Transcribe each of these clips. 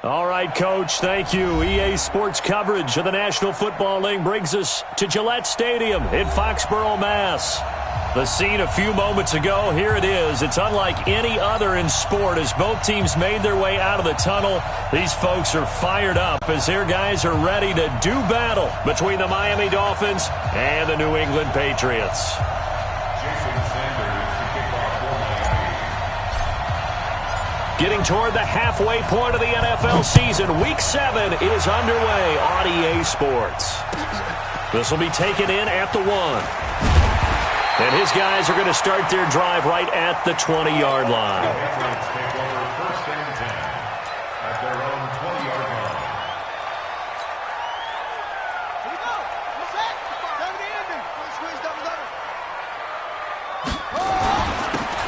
All right, Coach, thank you. EA Sports coverage of the National Football League brings us to Gillette Stadium in Foxborough, Mass. The scene a few moments ago, here it is. It's unlike any other in sport as both teams made their way out of the tunnel. These folks are fired up as their guys are ready to do battle between the Miami Dolphins and the New England Patriots. Getting toward the halfway point of the NFL season, Week 7 is underway on EA Sports. This will be taken in at the 1. And his guys are going to start their drive right at the 20-yard line. First and 10 at their own 20-yard line. Here we go. What's that? Down the ending. Squeeze down the letter.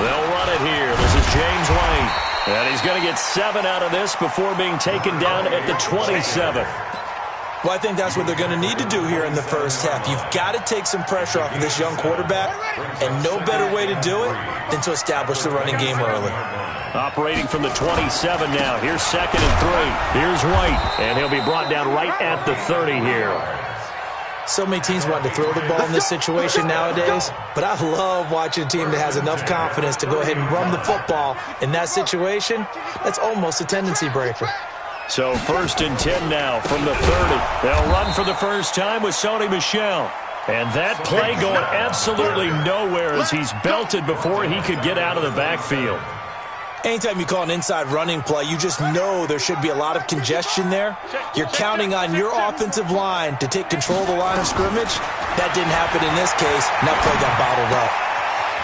They'll run it here. This is James White. And he's going to get 7 out of this before being taken down at the 27. Well, I think that's what they're going to need to do here in the first half. You've got to take some pressure off of this young quarterback, and no better way to do it than to establish the running game early. Operating from the 27 now. Here's 2nd and 3. Here's White, and he'll be brought down right at the 30 here. So many teams want to throw the ball in this situation nowadays, but I love watching a team that has enough confidence to go ahead and run the football. In that situation, that's almost a tendency breaker. So 1st and 10 now from the 30. They'll run for the first time with Sony Michel. And that play going absolutely nowhere as he's belted before he could get out of the backfield. Anytime you call an inside running play, you just know there should be a lot of congestion there. You're counting on your offensive line to take control of the line of scrimmage. That didn't happen in this case, and that play got bottled up.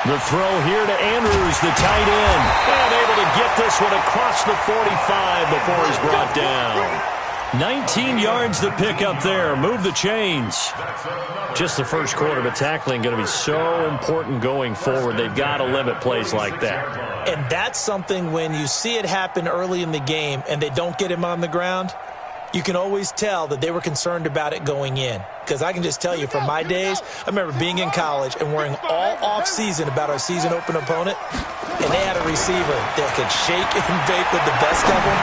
The throw here to Andrews, the tight end. And able to get this one across the 45 before he's brought down. 19 yards to pick up there. Move the chains. Just the first quarter, but tackling going to be so important going forward. They've got to limit plays like that. And that's something when you see it happen early in the game and they don't get him on the ground, you can always tell that they were concerned about it going in. Because I can just tell you from my days, I remember being in college and worrying all off-season about our season open opponent, and they had a receiver that could shake and bake with the best of them.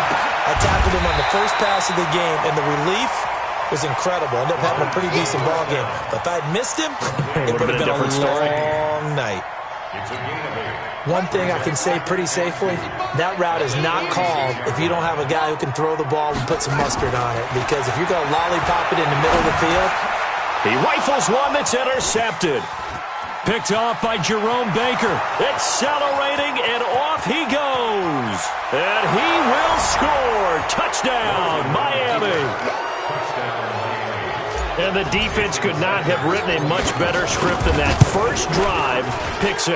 I tackled him on the first pass of the game, and the relief was incredible. Ended up having a pretty decent ball game. But if I had missed him, it would have been a long night. One thing I can say pretty safely, that route is not called if you don't have a guy who can throw the ball and put some mustard on it. Because if you're going to lollipop it in the middle of the field. He rifles one that's intercepted. Picked off by Jerome Baker. Accelerating, and off he goes. And he will score. Touchdown, Miami. And the defense could not have written a much better script than that first drive, pick 6.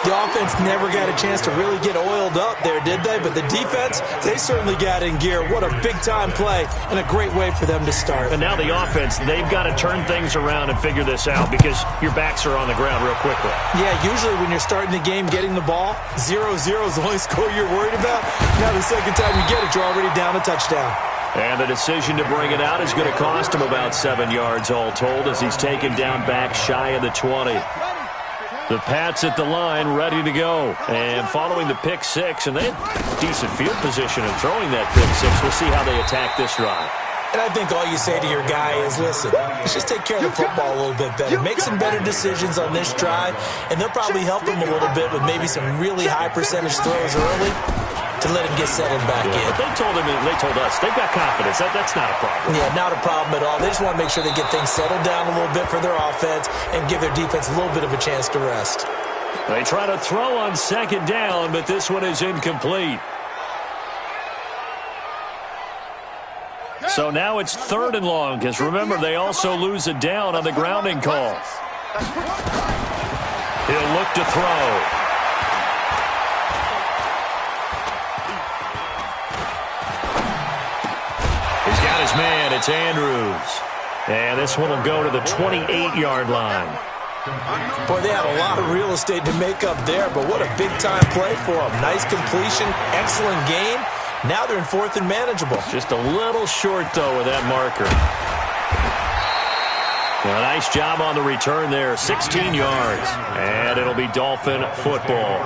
The offense never got a chance to really get oiled up there, did they? But the defense, they certainly got in gear. What a big-time play and a great way for them to start. And now the offense, they've got to turn things around and figure this out because your backs are on the ground real quickly. Yeah, usually when you're starting the game getting the ball, 0-0 is the only score you're worried about. Now the second time you get it, you're already down a touchdown. And the decision to bring it out is going to cost him about 7 yards all told as he's taken down back shy of the 20. The Pats at the line, ready to go. And following the pick 6, and they have decent field position in throwing that pick 6. We'll see how they attack this drive. And I think all you say to your guy is, listen, let's just take care of the football a little bit better. Make some better decisions on this drive, and they'll probably help him a little bit with maybe some really high percentage throws early to let him get settled back in. But they told us, they've got confidence. That's not a problem. Yeah, not a problem at all. They just want to make sure they get things settled down a little bit for their offense and give their defense a little bit of a chance to rest. They try to throw on 2nd down, but this one is incomplete. So now it's 3rd and long, because remember, they also lose a down on the grounding call. He'll look to throw. His man, it's Andrews. And this one will go to the 28-yard line. Boy, they had a lot of real estate to make up there, but what a big-time play for them. Nice completion, excellent gain. Now they're in 4th and manageable. Just a little short, though, with that marker. Well, a nice job on the return there, 16 yards. And it'll be Dolphin football.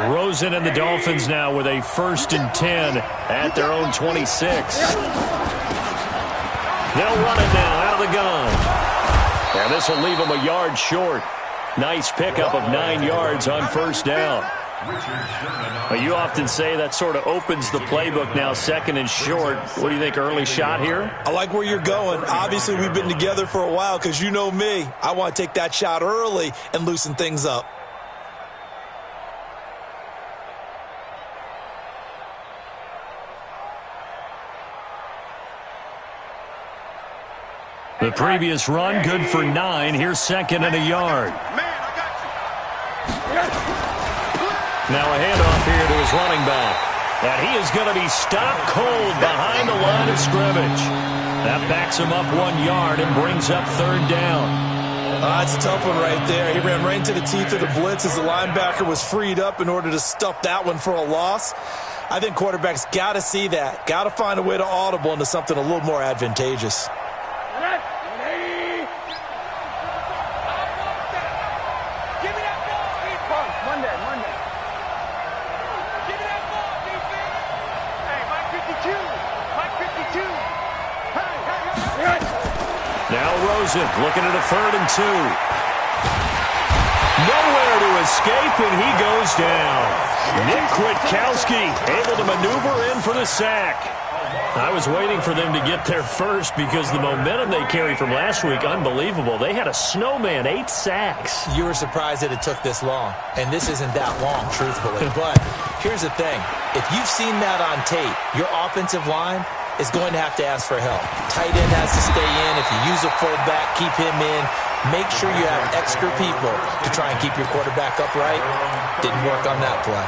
Rosen and the Dolphins now with a 1st and 10 at their own 26. They'll run it now out of the gun. And this will leave them a yard short. Nice pickup of 9 yards on 1st down. You often say that sort of opens the playbook now, 2nd and short. What do you think, early shot here? I like where you're going. Obviously, we've been together for a while because you know me. I want to take that shot early and loosen things up. The previous run, good for 9. Here's 2nd and a yard. Now a handoff here to his running back. And he is going to be stopped cold behind the line of scrimmage. That backs him up 1 yard and brings up 3rd down. That's a tough one right there. He ran right into the teeth of the blitz as the linebacker was freed up in order to stuff that one for a loss. I think quarterbacks got to see that. Got to find a way to audible into something a little more advantageous. Looking at a 3rd and 2. Nowhere to escape, and he goes down. Nick Kwiatkowski able to maneuver in for the sack. I was waiting for them to get there first because the momentum they carry from last week, unbelievable. They had a snowman, 8 sacks. You were surprised that it took this long, and this isn't that long, truthfully. But here's the thing. If you've seen that on tape, your offensive line is going to have to ask for help. Tight end has to stay in. If you use a fullback, keep him in. Make sure you have extra people to try and keep your quarterback upright. Didn't work on that play.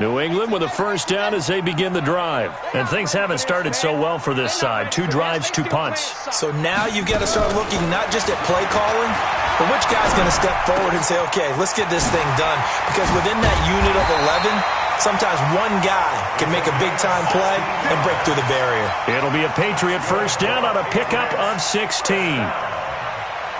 New England with a 1st down as they begin the drive. And things haven't started so well for this side. 2 drives, 2 punts. So now you've got to start looking not just at play calling, but which guy's going to step forward and say, okay, let's get this thing done. Because within that unit of 11, sometimes one guy can make a big-time play and break through the barrier. It'll be a Patriot 1st down on a pickup of 16.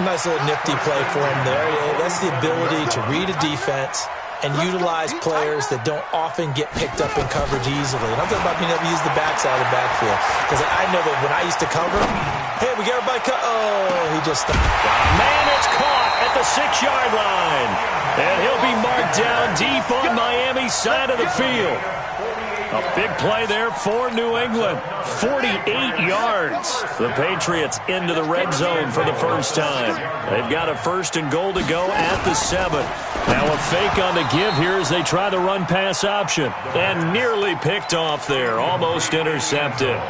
Nice little nifty play for him there. Yeah, that's the ability to read a defense and utilize players that don't often get picked up in coverage easily. And I'm talking about being able to use the backside of the backfield. Because I know that when I used to cover, hey, we got everybody cut. Oh, he just stopped. Man, it's caught at the 6-yard line. And he'll be marked down deep on Miami's side of the field. A big play there for New England. 48 yards. The Patriots into the red zone for the first time. They've got a 1st and goal to go at the 7. Now a fake on the give here as they try the run-pass option. And nearly picked off there. Almost intercepted.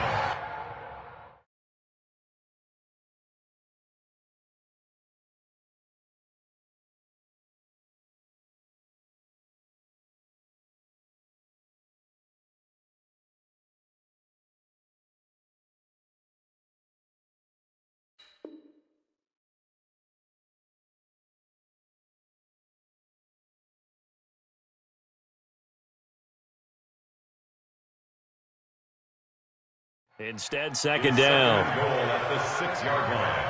Instead, 2nd down. Goal at the 6-yard line.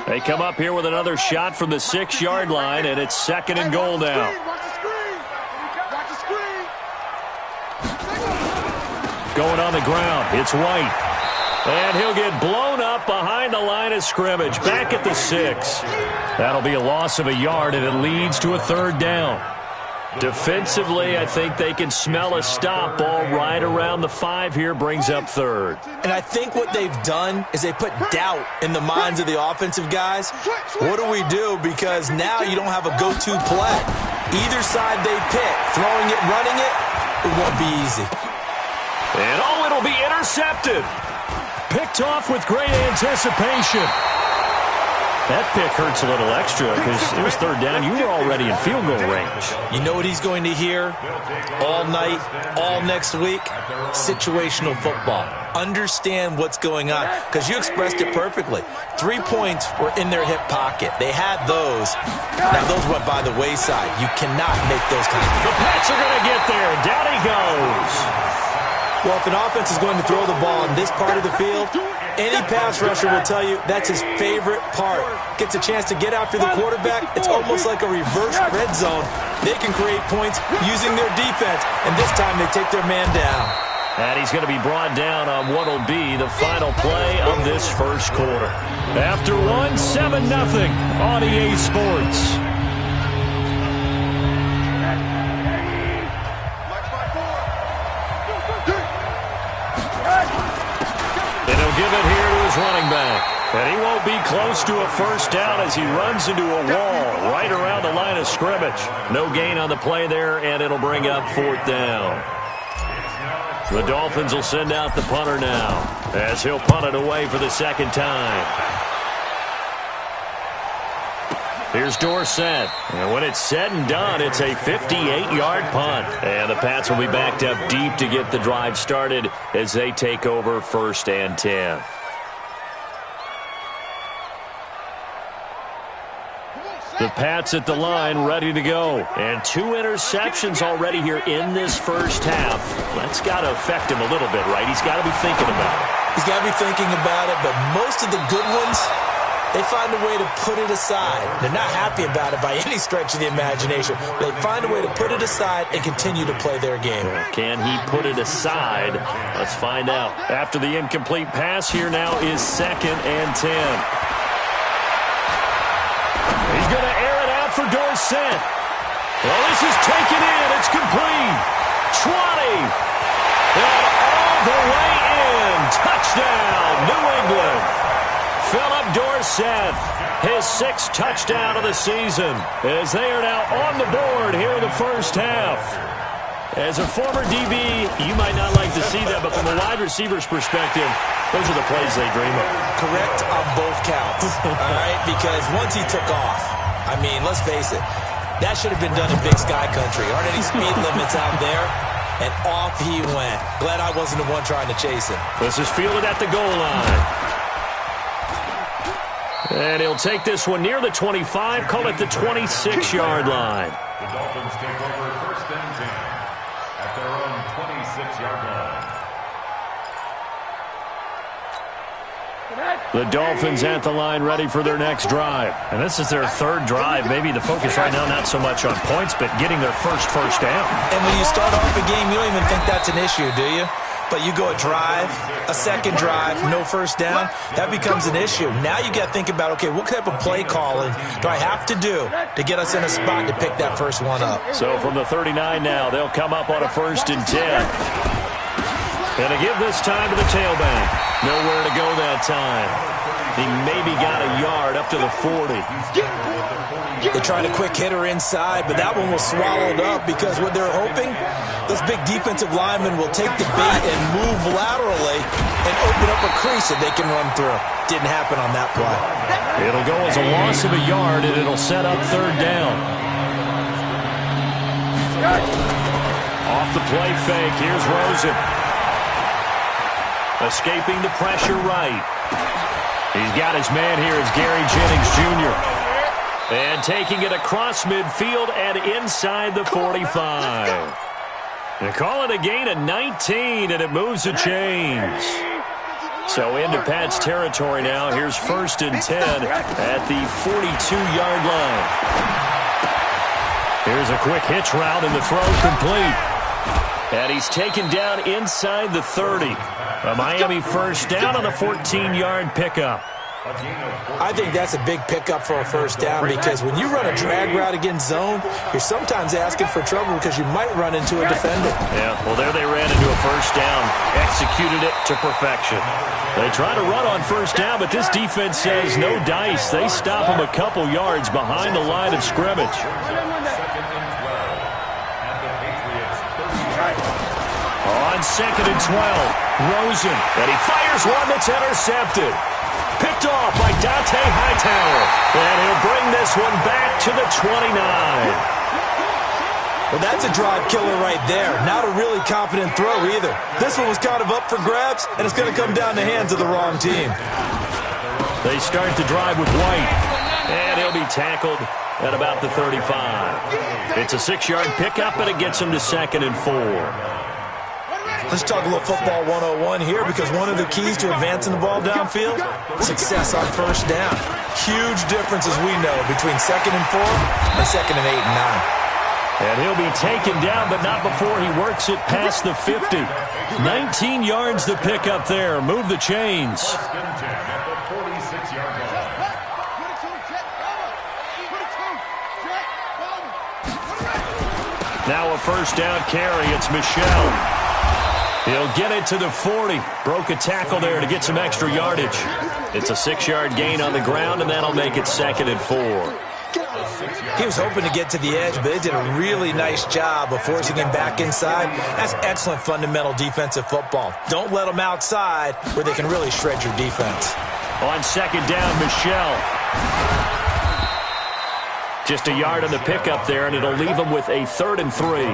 They come up here with another shot from the 6-yard line, and it's 2nd and goal now. Going on the ground, it's White. And he'll get blown up behind the line of scrimmage, back at the 6. That'll be a loss of a yard, and it leads to a 3rd down. Defensively, I think they can smell a stop ball right around the 5 here, brings up 3rd. And I think what they've done is they put doubt in the minds of the offensive guys. What do we do? Because now you don't have a go-to play. Either side they pick, throwing it, running it, it won't be easy. And it'll be intercepted. Picked off with great anticipation. That pick hurts a little extra because it was 3rd down. You were already in field goal range. You know what he's going to hear all night, all next week? Situational football. Understand what's going on because you expressed it perfectly. 3 points were in their hip pocket. They had those. Now, those went by the wayside. You cannot make those kinds of... The Pats are going to get there. Down he goes. Well, if an offense is going to throw the ball in this part of the field, any pass rusher will tell you that's his favorite part. Gets a chance to get after the quarterback. It's almost like a reverse red zone. They can create points using their defense, and this time they take their man down. And he's going to be brought down on what will be the final play of this first quarter. After one, 7-0 on EA Sports. And he'll give it here to his running back. And he won't be close to a first down as he runs into a wall right around the line of scrimmage. No gain on the play there, and it'll bring up 4th down. The Dolphins will send out the punter now as he'll punt it away for the second time. Here's Dorsett. And when it's said and done, it's a 58-yard punt. And the Pats will be backed up deep to get the drive started as they take over 1st and 10. The Pats at the line, ready to go. And 2 interceptions already here in this first half. That's got to affect him a little bit, right? He's got to be thinking about it. He's got to be thinking about it, but most of the good ones, they find a way to put it aside. They're not happy about it by any stretch of the imagination. They find a way to put it aside and continue to play their game. Can he put it aside? Let's find out. After the incomplete pass, here now is 2nd and 10. He's going to air it out for Dorsett. Well, this is taken in. It's complete. 20. And all the way in. Touchdown, New England. Philip Dorsett, his 6th touchdown of the season, as they are now on the board here in the first half. As a former DB, you might not like to see that, but from a wide receiver's perspective, those are the plays they dream of. Correct on both counts, all right? Because once he took off, I mean, let's face it, that should have been done in Big Sky Country. Aren't any speed limits out there? And off he went. Glad I wasn't the one trying to chase him. This is fielded at the goal line. And he'll take this one near the 25, call it the 26-yard line. The Dolphins take over 1st and 10 at their own 26-yard line. The Dolphins at the line ready for their next drive. And this is their 3rd drive. Maybe the focus right now not so much on points, but getting their first down. And when you start off a game, you don't even think that's an issue, do you? But you go a drive, a second drive, no first down, that becomes an issue. Now you got to think about, okay, what type of play calling do I have to do to get us in a spot to pick that first one up? So from the 39 now, they'll come up on a 1st and 10. And to give this time to the tailback. Nowhere to go that time. He maybe got a yard up to the 40. They tried a quick hitter inside, but that one was swallowed up because what they're hoping, those big defensive linemen will take the bait and move laterally and open up a crease that they can run through. Didn't happen on that play. It'll go as a loss of a yard, and it'll set up 3rd down. Off the play fake, here's Rosen. Escaping the pressure right. He's got his man here. It's Gary Jennings Jr. And taking it across midfield and inside the 45. They call it a gain of 19, and it moves the chains. So into Pat's territory now. Here's 1st and 10 at the 42-yard line. Here's a quick hitch route, and the throw complete. And he's taken down inside the 30. A Miami first down on a 14-yard pickup. I think that's a big pickup for a first down because when you run a drag route against zone, you're sometimes asking for trouble because you might run into a defender. Yeah, well, there they ran into a first down, executed it to perfection. They try to run on first down, but this defense says no dice. They stop them a couple yards behind the line of scrimmage. On 2nd and 12, Rosen, and he fires one that's intercepted. Picked off by Dante Hightower, and he'll bring this one back to the 29. Well, that's a drive killer right there. Not a really confident throw either. This one was kind of up for grabs, and it's going to come down the hands of the wrong team. They start the drive with White, and he'll be tackled at about the 35. It's a 6-yard pickup, and it gets him to 2nd and 4. Let's talk a little football 101 here, because one of the keys to advancing the ball downfield, success on first down. Huge difference, as we know, between 2nd and 4 and 2nd and 8 and 9. And he'll be taken down, but not before he works it past the 50. 19 yards to pick up there. Move the chains. Now a first down carry. It's Michel. He'll get it to the 40. Broke a tackle there to get some extra yardage. It's a 6-yard gain on the ground, and that'll make it 2nd and 4. He was hoping to get to the edge, but they did a really nice job of forcing him back inside. That's excellent fundamental defensive football. Don't let them outside where they can really shred your defense. On 2nd down, Michel. Just a yard on the pickup there, and it'll leave them with a 3rd and 3.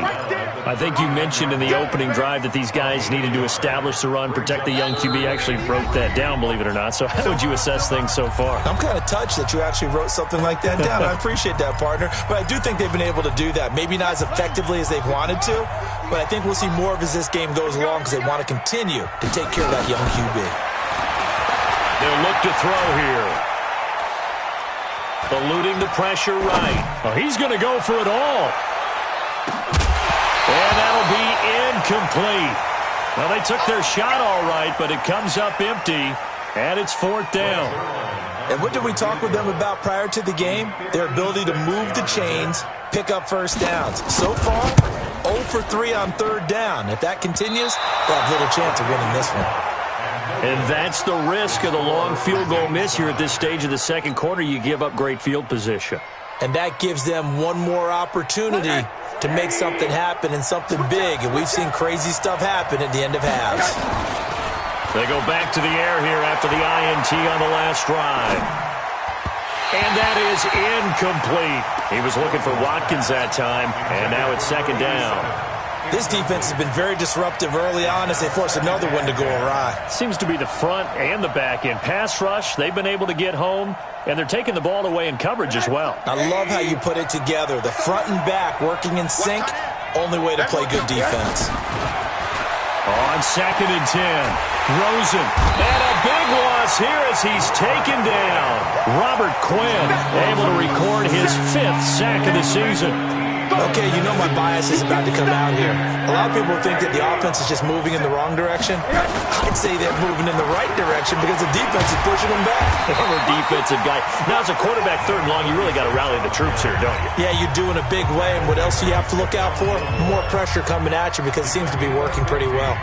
I think you mentioned in the opening drive that these guys needed to establish the run, protect the young QB. Actually wrote that down, believe it or not. So how would you assess things so far? I'm kind of touched that you actually wrote something like that down. I appreciate that, partner. But I do think they've been able to do that. Maybe not as effectively as they've wanted to, but I think we'll see more of as this game goes along, because they want to continue to take care of that young QB. They'll look to throw here. Eluding the pressure right. Oh, he's going to go for it all. And that'll be incomplete. Well, they took their shot all right, but it comes up empty, and it's 4th down. And what did we talk with them about prior to the game? Their ability to move the chains, pick up first downs. So far, 0 for 3 on 3rd down. If that continues, they'll have little chance of winning this one. And that's the risk of the long field goal miss here at this stage of the 2nd quarter. You give up great field position. And that gives them one more opportunity to make something happen, and something big. And we've seen crazy stuff happen at the end of halves. They go back to the air here after the INT on the last drive. And that is incomplete. He was looking for Watkins that time, and now it's 2nd down. This defense has been very disruptive early on as they force another one to go awry. Seems to be the front and the back end. Pass rush, they've been able to get home, and they're taking the ball away in coverage as well. I love how you put it together. The front and back working in sync, only way to play good defense. On 2nd and 10, Rosen. And a big loss here as he's taken down. Robert Quinn able to record his 5th sack of the season. Okay, you know my bias is about to come out here. A lot of people think that the offense is just moving in the wrong direction. I'd say they're moving in the right direction because the defense is pushing them back. Former defensive guy. Now, as a quarterback 3rd and long, you really got to rally the troops here, don't you? Yeah, you do in a big way. And what else do you have to look out for? More pressure coming at you, because it seems to be working pretty well.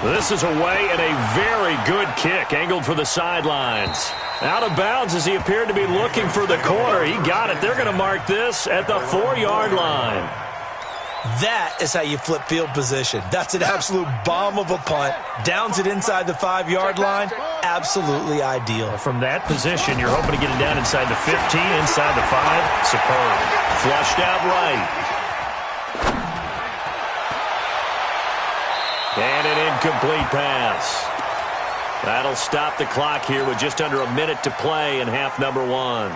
This is away, and a very good kick angled for the sidelines. Out of bounds as he appeared to be looking for the corner. He got it. They're going to mark this at the 4-yard line. That is how you flip field position. That's an absolute bomb of a punt. Downs it inside the 5-yard line. Absolutely ideal. From that position, you're hoping to get it down inside the 15, inside the 5. Superb. Flushed out right. And an incomplete pass. That'll stop the clock here with just under a minute to play in half number 1.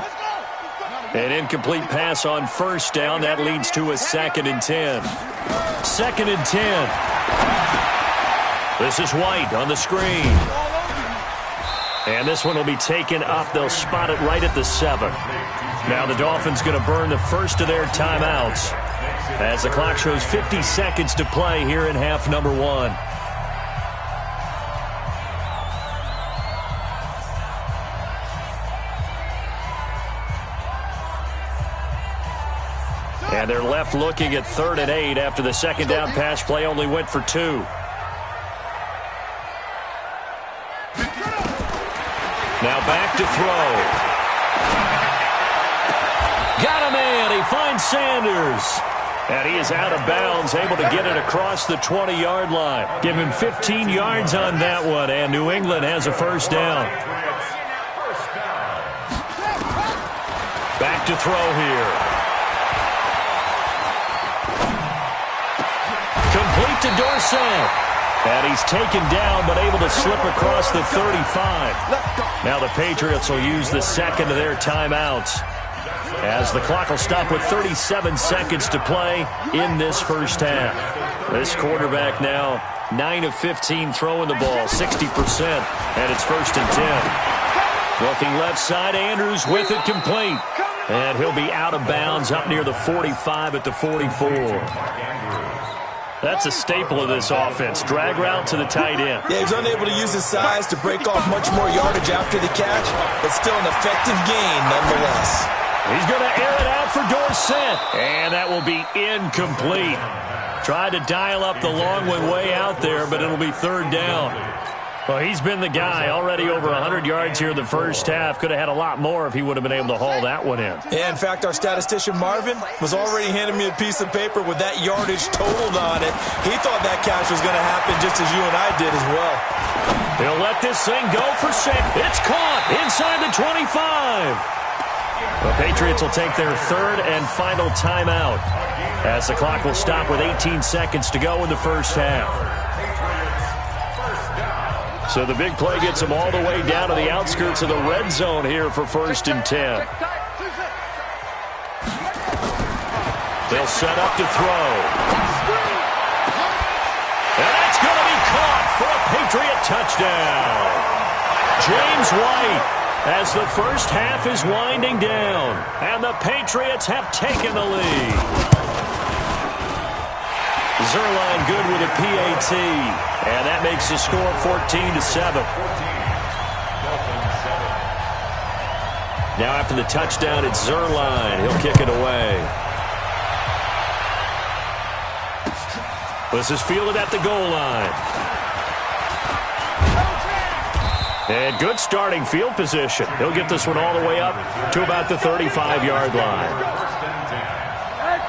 An incomplete pass on first down. That leads to a 2nd and 10. 2nd and 10. This is White on the screen. And this one will be taken up. They'll spot it right at the 7. Now the Dolphins going to burn the first of their timeouts as the clock shows 50 seconds to play here in half number 1. And they're left looking at 3rd and 8 after the 2nd down pass play only went for 2. Now back to throw. Got a man. He finds Sanders. And he is out of bounds, able to get it across the 20-yard line. Give him 15 yards on that one, and New England has a first down. Back to throw here. Complete to Dorsett. And he's taken down, but able to slip across the 35. Now the Patriots will use the second of their timeouts. as the clock will stop with 37 seconds to play in this first half. This quarterback now 9 of 15 throwing the ball, 60%, and it's 1st and 10. Looking left side, Andrews with it complete. And he'll be out of bounds up near the 45 at the 44. That's a staple of this offense. Drag route to the tight end. Yeah, he's unable to use his size to break off much more yardage after the catch, but still an effective gain nonetheless. He's going to air it out for Dorsett, and that will be incomplete. Tried to dial up the long one way out there, but it'll be 3rd down. Well, he's been the guy. Already over 100 yards here in the first half. Could have had a lot more if he would have been able to haul that one in. Yeah, in fact, our statistician Marvin was already handing me a piece of paper with that yardage totaled on it. He thought that catch was going to happen just as you and I did as well. He'll let this thing go for 6. It's caught inside the 25. The Patriots will take their 3rd and final timeout as the clock will stop with 18 seconds to go in the first half. So the big play gets them all the way down to the outskirts of the red zone here for 1st and 10. They'll set up to throw. And that's going to be caught for a Patriot touchdown. James White, as the first half is winding down, and the Patriots have taken the lead. Zerline good with a PAT, and that makes the score 14-7. Now after the touchdown, it's Zerline. He'll kick it away. This is fielded at the goal line. And good starting field position. He'll get this one all the way up to about the 35-yard line.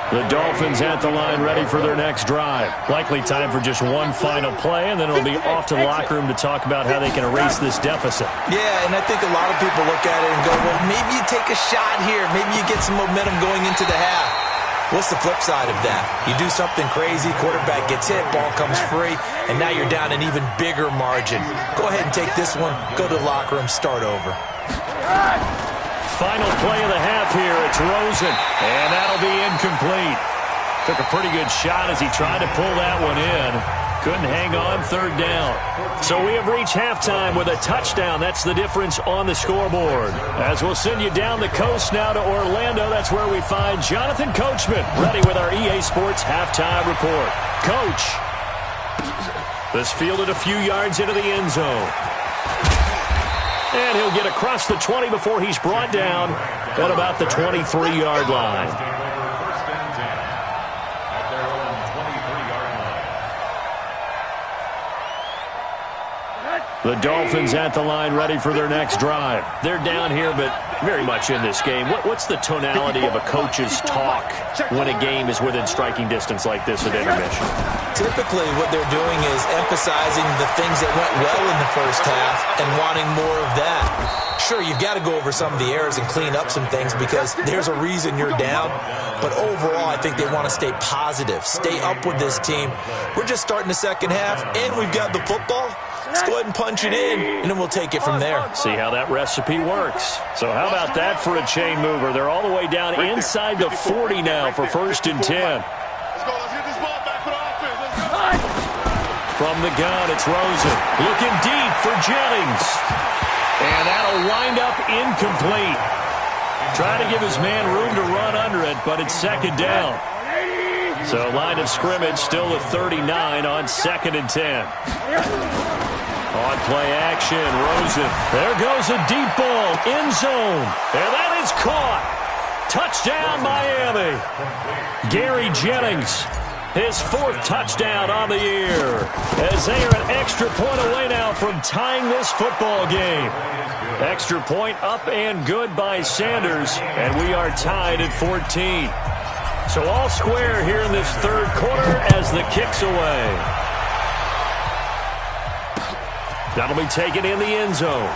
The Dolphins at the line ready for their next drive. Likely time for just one final play, and then it'll be off to the locker room to talk about how they can erase this deficit. Yeah, and I think a lot of people look at it and go, well, maybe you take a shot here. Maybe you get some momentum going into the half. What's the flip side of that? You do something crazy, quarterback gets hit, ball comes free, and now you're down an even bigger margin. Go ahead and take this one, go to the locker room, start over. Final play of the half here. It's Rosen, and that'll be incomplete. Took a pretty good shot as he tried to pull that one in. Couldn't hang on, 3rd down. So we have reached halftime with a touchdown. That's the difference on the scoreboard. As we'll send you down the coast now to Orlando, that's where we find Jonathan Coachman, ready with our EA Sports halftime report. Coach, this fielded a few yards into the end zone. And he'll get across the 20 before he's brought down at about the 23-yard line. The Dolphins at the line ready for their next drive. They're down here, but very much in this game. What's the tonality of a coach's talk when a game is within striking distance like this at intermission? Typically, what they're doing is emphasizing the things that went well in the first half and wanting more of that. Sure, you've got to go over some of the errors and clean up some things because there's a reason you're down. But overall, I think they want to stay positive, stay up with this team. We're just starting the second half, and we've got the football. Let's go ahead and punch it in, and then we'll take it from there. See how that recipe works. So how about that for a chain mover? They're all the way down inside the 40 now for 1st and 10. Let's go. Let's get this ball back for the offense. From the gun, it's Rosen. Looking deep for Jennings. And that'll wind up incomplete. Trying to give his man room to run under it, but it's 2nd down. So line of scrimmage still at 39 on 2nd and 10. On play action, Rosen. There goes a deep ball, end zone. And that is caught. Touchdown, Miami. Gary Jennings, his 4th touchdown on the year. As they are an extra point away now from tying this football game. Extra point up and good by Sanders. And we are tied at 14. So all square here in this 3rd quarter as the kick's away. That'll be taken in the end zone.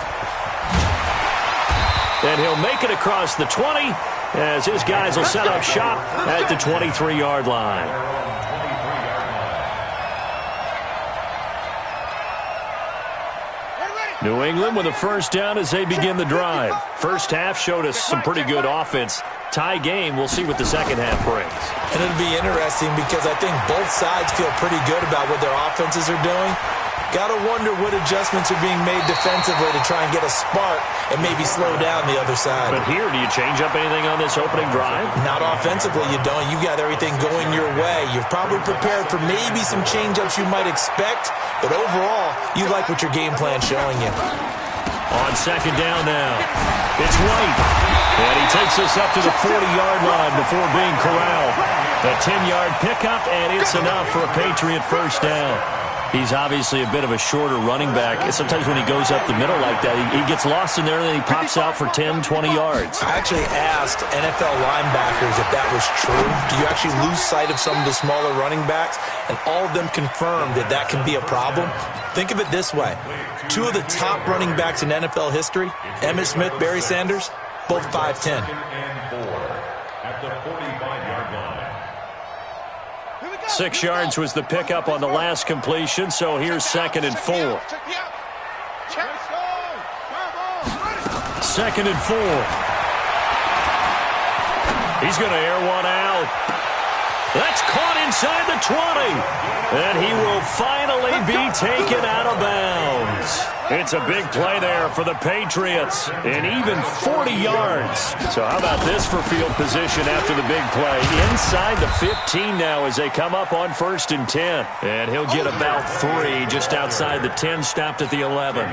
And he'll make it across the 20 as his guys will set up shop at the 23-yard line. New England with a 1st down as they begin the drive. First half showed us some pretty good offense. tie game. We'll see what the second half brings. And it'll be interesting because I think both sides feel pretty good about what their offenses are doing. Got to wonder what adjustments are being made defensively to try and get a spark and maybe slow down the other side. But here, do you change up anything on this opening drive? Not offensively, you don't. You've got everything going your way. You've probably prepared for maybe some change-ups you might expect, but overall, you like what your game plan's showing you. On second down now, it's White. And he takes us up to the 40-yard line before being corralled. A 10-yard pickup, and it's enough for a Patriot first down. He's obviously a bit of a shorter running back. Sometimes when he goes up the middle like that, he gets lost in there, and then he pops out for 10, 20 yards. I actually asked NFL linebackers if that was true. Do you actually lose sight of some of the smaller running backs? And all of them confirmed that that can be a problem. Think of it this way. Two of the top running backs in NFL history, Emmitt Smith, Barry Sanders, both 5'10". At the 45-yard line. 6 yards was the pickup on the last completion, so here's 2nd and 4. 2nd and 4. He's going to air one out. That's caught inside the 20. And he will finally be taken out of bounds. It's a big play there for the Patriots, and even 40 yards. So how about this for field position after the big play? Inside the 15 now as they come up on 1st and 10. And he'll get about 3 just outside the 10, stopped at the 11.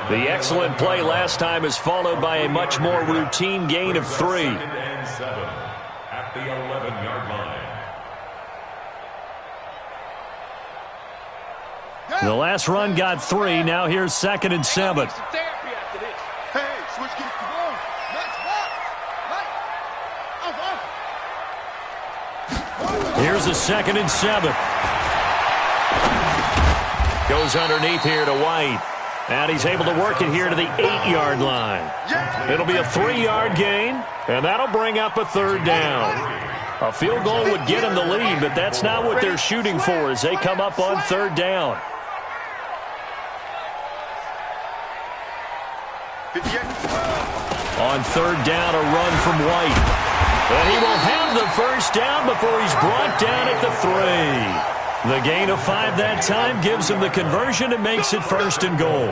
The excellent play last time is followed by a much more routine gain of 3. 2nd and 7 at the 11-yard line. The last run got 3. Now here's 2nd and 7. Hey, switch gears. Come on. Next one. Here's a 2nd and 7. Goes underneath here to White. And he's able to work it here to the 8-yard line. It'll be a 3-yard gain, and that'll bring up a 3rd down. A field goal would get him the lead, but that's not what they're shooting for as they come up on 3rd down. On 3rd down, a run from White. And he will have the first down before he's brought down at the 3. The gain of 5 that time gives him the conversion and makes it 1st and goal.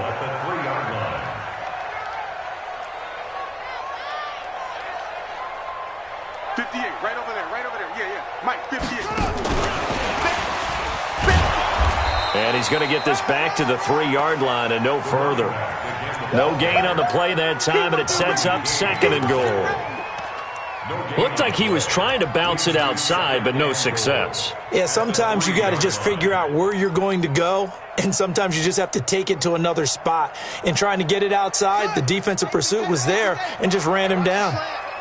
58, right over there, right over there. Yeah, yeah. Mike, 58. And he's going to get this back to the 3-yard line and no further. No gain on the play that time, and it sets up 2nd and goal. Looked like he was trying to bounce it outside, but no success. Yeah, sometimes you got to just figure out where you're going to go, and sometimes you just have to take it to another spot. In trying to get it outside, the defensive pursuit was there and just ran him down.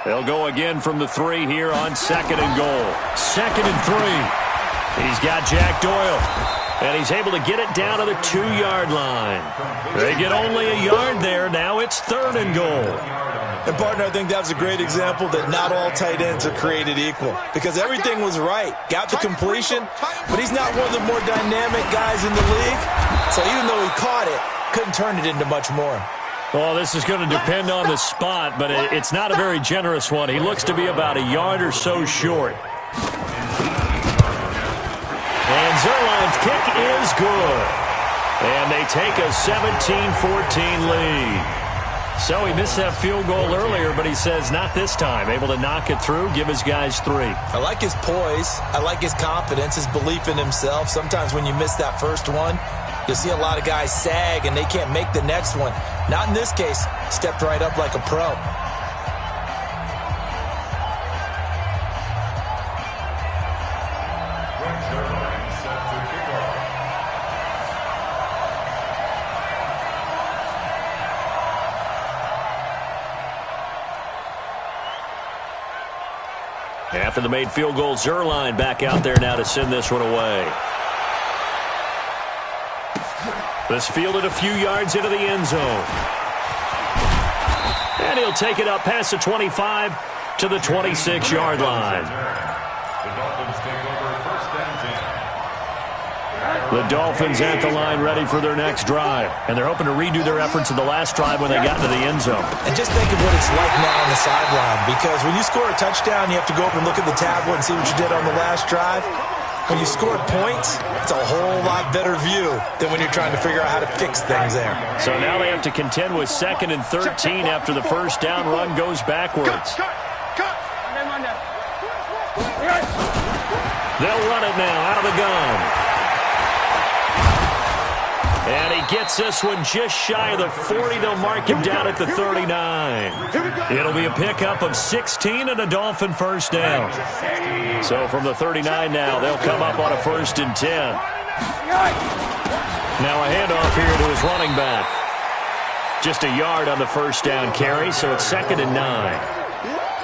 They'll go again from the 3 here on 2nd and goal. 2nd and 3. He's got Jack Doyle. And he's able to get it down to the 2-yard line. They get only a yard there. Now it's 3rd and goal. And, partner, I think that was a great example that not all tight ends are created equal. Because everything was right. Got the completion, but he's not one of the more dynamic guys in the league. So even though he caught it, couldn't turn it into much more. Well, this is going to depend on the spot, but it's not a very generous one. He looks to be about a yard or so short. And Zerline's kick is good. And they take a 17-14 lead. So he missed that field goal earlier, but he says not this time. Able to knock it through, give his guys 3. I like his poise. I like his confidence, his belief in himself. Sometimes when you miss that first one, you'll see a lot of guys sag and they can't make the next one. Not in this case. Stepped right up like a pro. After the made field goal, Zerline back out there now to send this one away. This fielded a few yards into the end zone. And he'll take it up past the 25 to the 26-yard line. The Dolphins take over 1st and 10. The Dolphins at the line ready for their next drive. And they're hoping to redo their efforts in the last drive when they got into the end zone. And just think of what it's like now on the sideline, because when you score a touchdown, you have to go up and look at the tablet and see what you did on the last drive. When you scored points, it's a whole lot better view than when you're trying to figure out how to fix things there. So now they have to contend with 2nd and 13 after the first down run goes backwards. They'll run it now out of the gun. And he gets this one just shy of the 40. They'll mark him down at the 39. It'll be a pickup of 16 and a Dolphin first down. So from the 39 now, they'll come up on a 1st and 10. Now a handoff here to his running back. Just a yard on the first down carry, so it's 2nd and 9.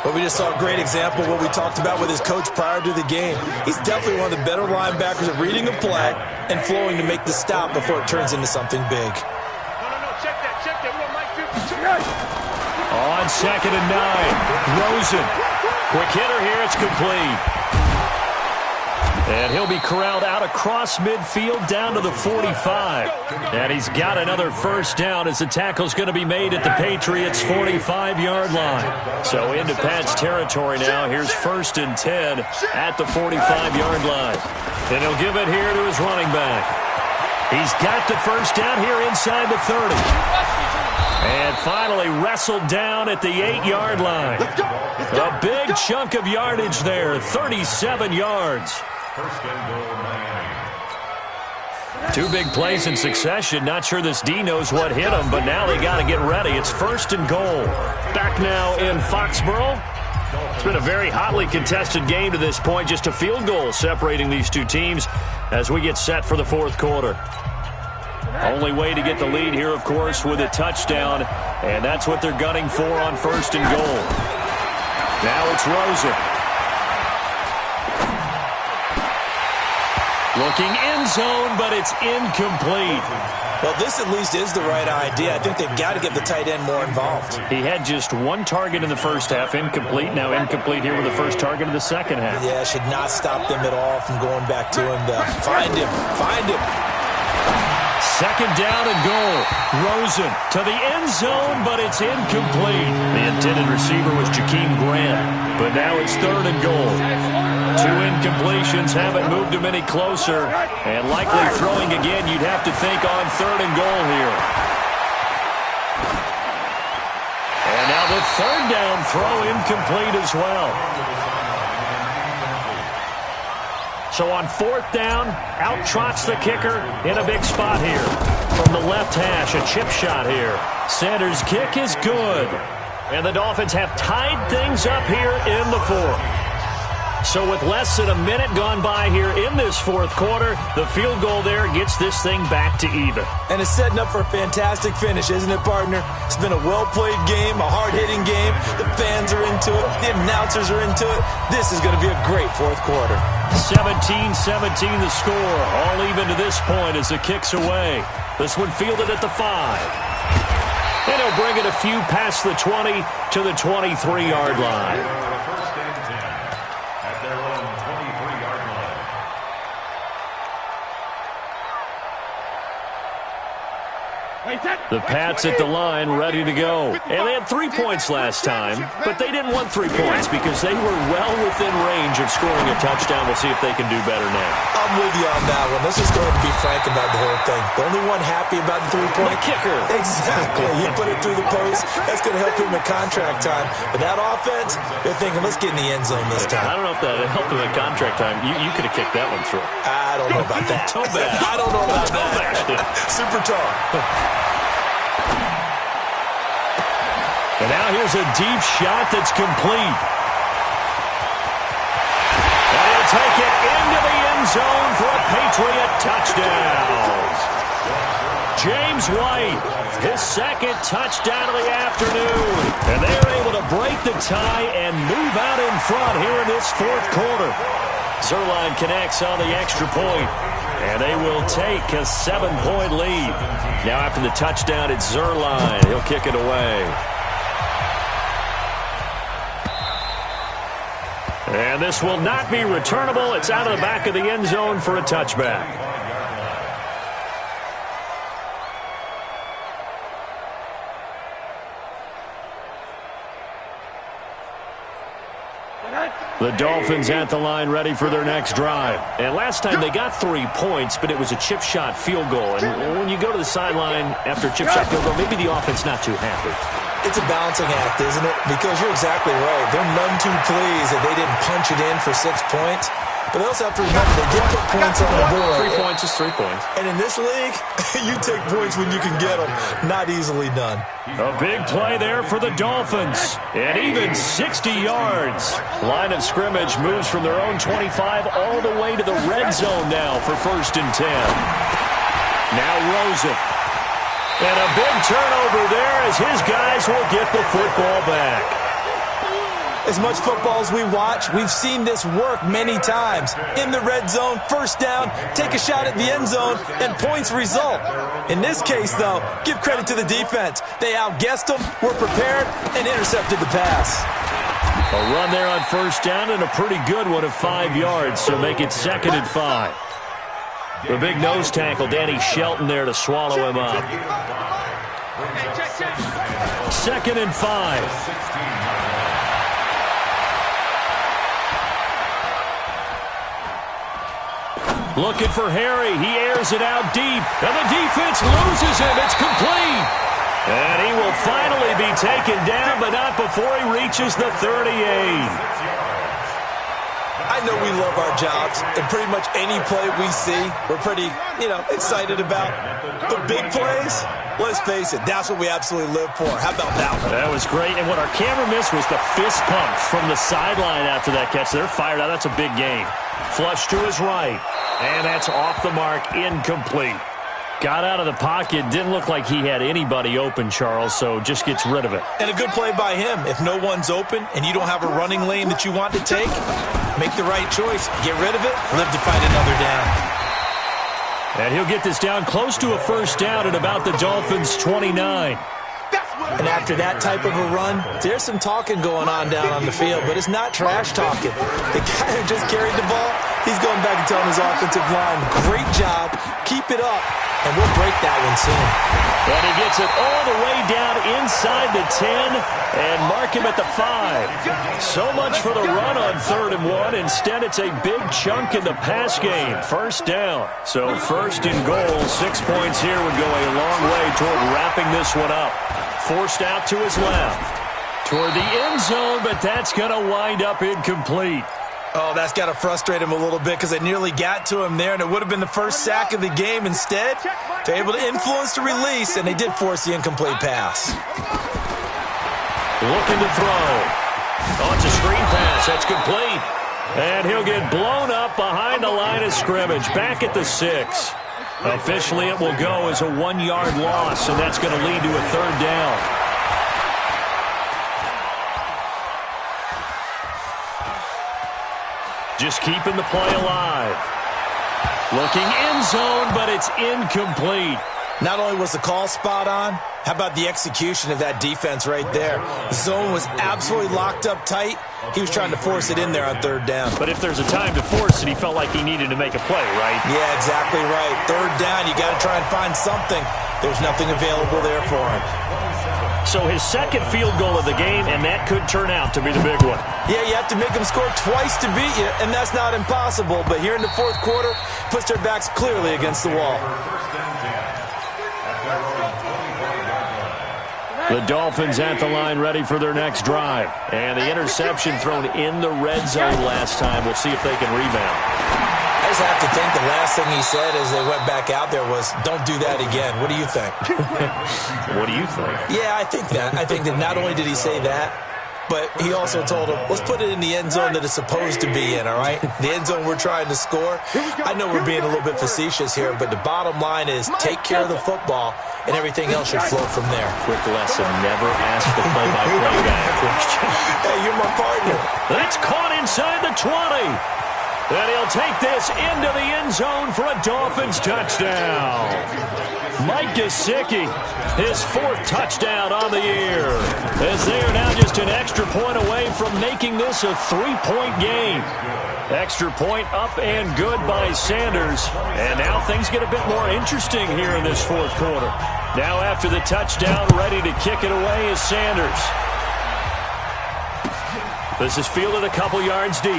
But we just saw a great example of what we talked about with his coach prior to the game. He's definitely one of the better linebackers at reading a play and flowing to make the stop before it turns into something big. Check that. We want Mike 50. On 2nd and 9, Rosen. Quick hitter here, it's complete. And he'll be corralled out across midfield down to the 45. And he's got another first down as the tackle's going to be made at the Patriots' 45-yard line. So into Pat's territory now. Here's 1st and 10 at the 45-yard line. And he'll give it here to his running back. He's got the first down here inside the 30. And finally wrestled down at the 8-yard line. A big chunk of yardage there, 37 yards. 2 big plays in succession. Not sure this D knows what hit him, but now they got to get ready. It's 1st and goal. Back now in Foxborough. It's been a very hotly contested game to this point. Just a field goal separating these two teams as we get set for the 4th quarter. Only way to get the lead here, of course, with a touchdown, and that's what they're gunning for on 1st and goal. Now it's Rosen. Looking end zone, but it's incomplete. Well, this at least is the right idea. I think they've got to get the tight end more involved. He had just 1 target in the first half, incomplete. Now incomplete here with the first target of the second half. Yeah, should not stop them at all from going back to him. Find him. 2nd down and goal. Rosen to the end zone, but it's incomplete. The intended receiver was Jakeem Grant, but now it's 3rd and goal. 2 incompletions haven't moved him any closer, and likely throwing again, you'd have to think on 3rd and goal here. And now the 3rd down throw incomplete as well. So on 4th down, out trots the kicker in a big spot here. From the left hash, a chip shot here. Sanders' kick is good. And the Dolphins have tied things up here in the 4th. So with less than a minute gone by here in this 4th quarter, the field goal there gets this thing back to even. And it's setting up for a fantastic finish, isn't it, partner? It's been a well-played game, a hard-hitting game. The fans are into it. The announcers are into it. This is going to be a great 4th quarter. 17-17 the score. All even to this point as the kick's away. This one fielded at the 5. And he'll bring it a few past the 20 to the 23-yard line. The Pats at the line, ready to go. And they had 3 points last time, but they didn't want 3 points because they were well within range of scoring a touchdown. We'll see if they can do better now. I'm with you on that one. Let's just go ahead and be frank about the whole thing. The only one happy about the 3-point kicker. Exactly. He put it through the post. That's going to help him in contract time. But that offense, they're thinking, let's get in the end zone this time. I don't know if that helped him in contract time. You could have kicked that one through. I don't know about that. Toe bash. I don't know about that. Super tall. And now here's a deep shot that's complete. And he'll take it into the end zone for a Patriot touchdown. James White, his 2nd touchdown of the afternoon. And they're able to break the tie and move out in front here in this 4th quarter. Zuerlein connects on the extra point. And they will take a 7-point lead. Now after the touchdown, it's Zuerlein. He'll kick it away. And this will not be returnable. It's out of the back of the end zone for a touchback. The Dolphins at the line ready for their next drive. And last time they got 3 points, but it was a chip shot field goal. And when you go to the sideline after a chip shot field goal, maybe the offense not too happy. It's a balancing act, isn't it? Because you're exactly right. They're none too pleased that they didn't punch it in for 6 points. But they also have to remember they did put points on the board. 3 points is 3 points. And in this league, you take points when you can get them. Not easily done. A big play there for the Dolphins. And even 60 yards. Line of scrimmage moves from their own 25 all the way to the red zone now for 1st and 10. Now Rosen. And a big turnover there as his guys will get the football back. As much football as we watch, we've seen this work many times. In the red zone, 1st down, take a shot at the end zone, and points result. In this case, though, give credit to the defense. They outguessed them, were prepared, and intercepted the pass. A run there on 1st down and a pretty good one of 5 yards, so make it 2nd and 5. The big nose tackle, Danny Shelton there to swallow him up. 2nd and 5. Looking for Harry. He airs it out deep. And the defense loses him. It's complete. And he will finally be taken down, but not before he reaches the 38. I know we love our jobs, and pretty much any play we see, we're pretty, excited about. The big plays, let's face it, that's what we absolutely live for. How about that one? That was great, and what our camera missed was the fist pump from the sideline after that catch. They're fired out. That's a big gain. Flush to his right, and that's off the mark, incomplete. Got out of the pocket, didn't look like he had anybody open, Charles, so just gets rid of it. And a good play by him. If no one's open and you don't have a running lane that you want to take, make the right choice. Get rid of it, live to fight another down. And he'll get this down close to a 1st down at about the Dolphins' 29. And after that type of a run, there's some talking going on down on the field, but it's not trash talking. The guy who just carried the ball, he's going back and telling his offensive line, great job, keep it up, and we'll break that one soon. And he gets it all the way down inside the 10 and mark him at the 5. So much for the run on 3rd and 1. Instead, it's a big chunk in the pass game. 1st down. So 1st and goal, 6 points here would go a long way toward wrapping this one up. Forced out to his left. Toward the end zone, but that's going to wind up incomplete. Oh, that's got to frustrate him a little bit because they nearly got to him there, and it would have been the first sack of the game. Instead, they're able to influence the release, and they did force the incomplete pass. Looking to throw. Oh, it's a screen pass. That's complete. And he'll get blown up behind the line of scrimmage, back at the 6. Officially, it will go as a 1-yard loss, and that's going to lead to a 3rd down. Just keeping the play alive. Looking end zone, but it's incomplete. Not only was the call spot on, how about the execution of that defense right there? The zone was absolutely locked up tight. He was trying to force it in there on 3rd down. But if there's a time to force it, he felt like he needed to make a play, right? Yeah, exactly right. 3rd down, you got to try and find something. There's nothing available there for him. So his 2nd field goal of the game, and that could turn out to be the big one. Yeah, you have to make them score twice to beat you, and that's not impossible. But here in the 4th quarter, puts their backs clearly against the wall. The Dolphins at the line ready for their next drive. And the interception thrown in the red zone last time. We'll see if they can rebound. I just have to think the last thing he said as they went back out there was, don't do that again. What do you think? What do you think? Yeah, I think that. I think that not only did he say that, but he also told him, let's put it in the end zone that it's supposed to be in, all right? The end zone we're trying to score. I know we're being a little bit facetious here, but the bottom line is take care of the football, and everything else should flow from there. Quick lesson, never ask the play-by-play guy a question. Hey, you're my partner. That's caught inside the 20. And he'll take this into the end zone for a Dolphins touchdown. Mike Gesicki, his 4th touchdown on the year, as they are now just an extra point away from making this a 3-point game. Extra point up and good by Sanders. And now things get a bit more interesting here in this 4th quarter. Now after the touchdown, ready to kick it away is Sanders. This is fielded a couple yards deep.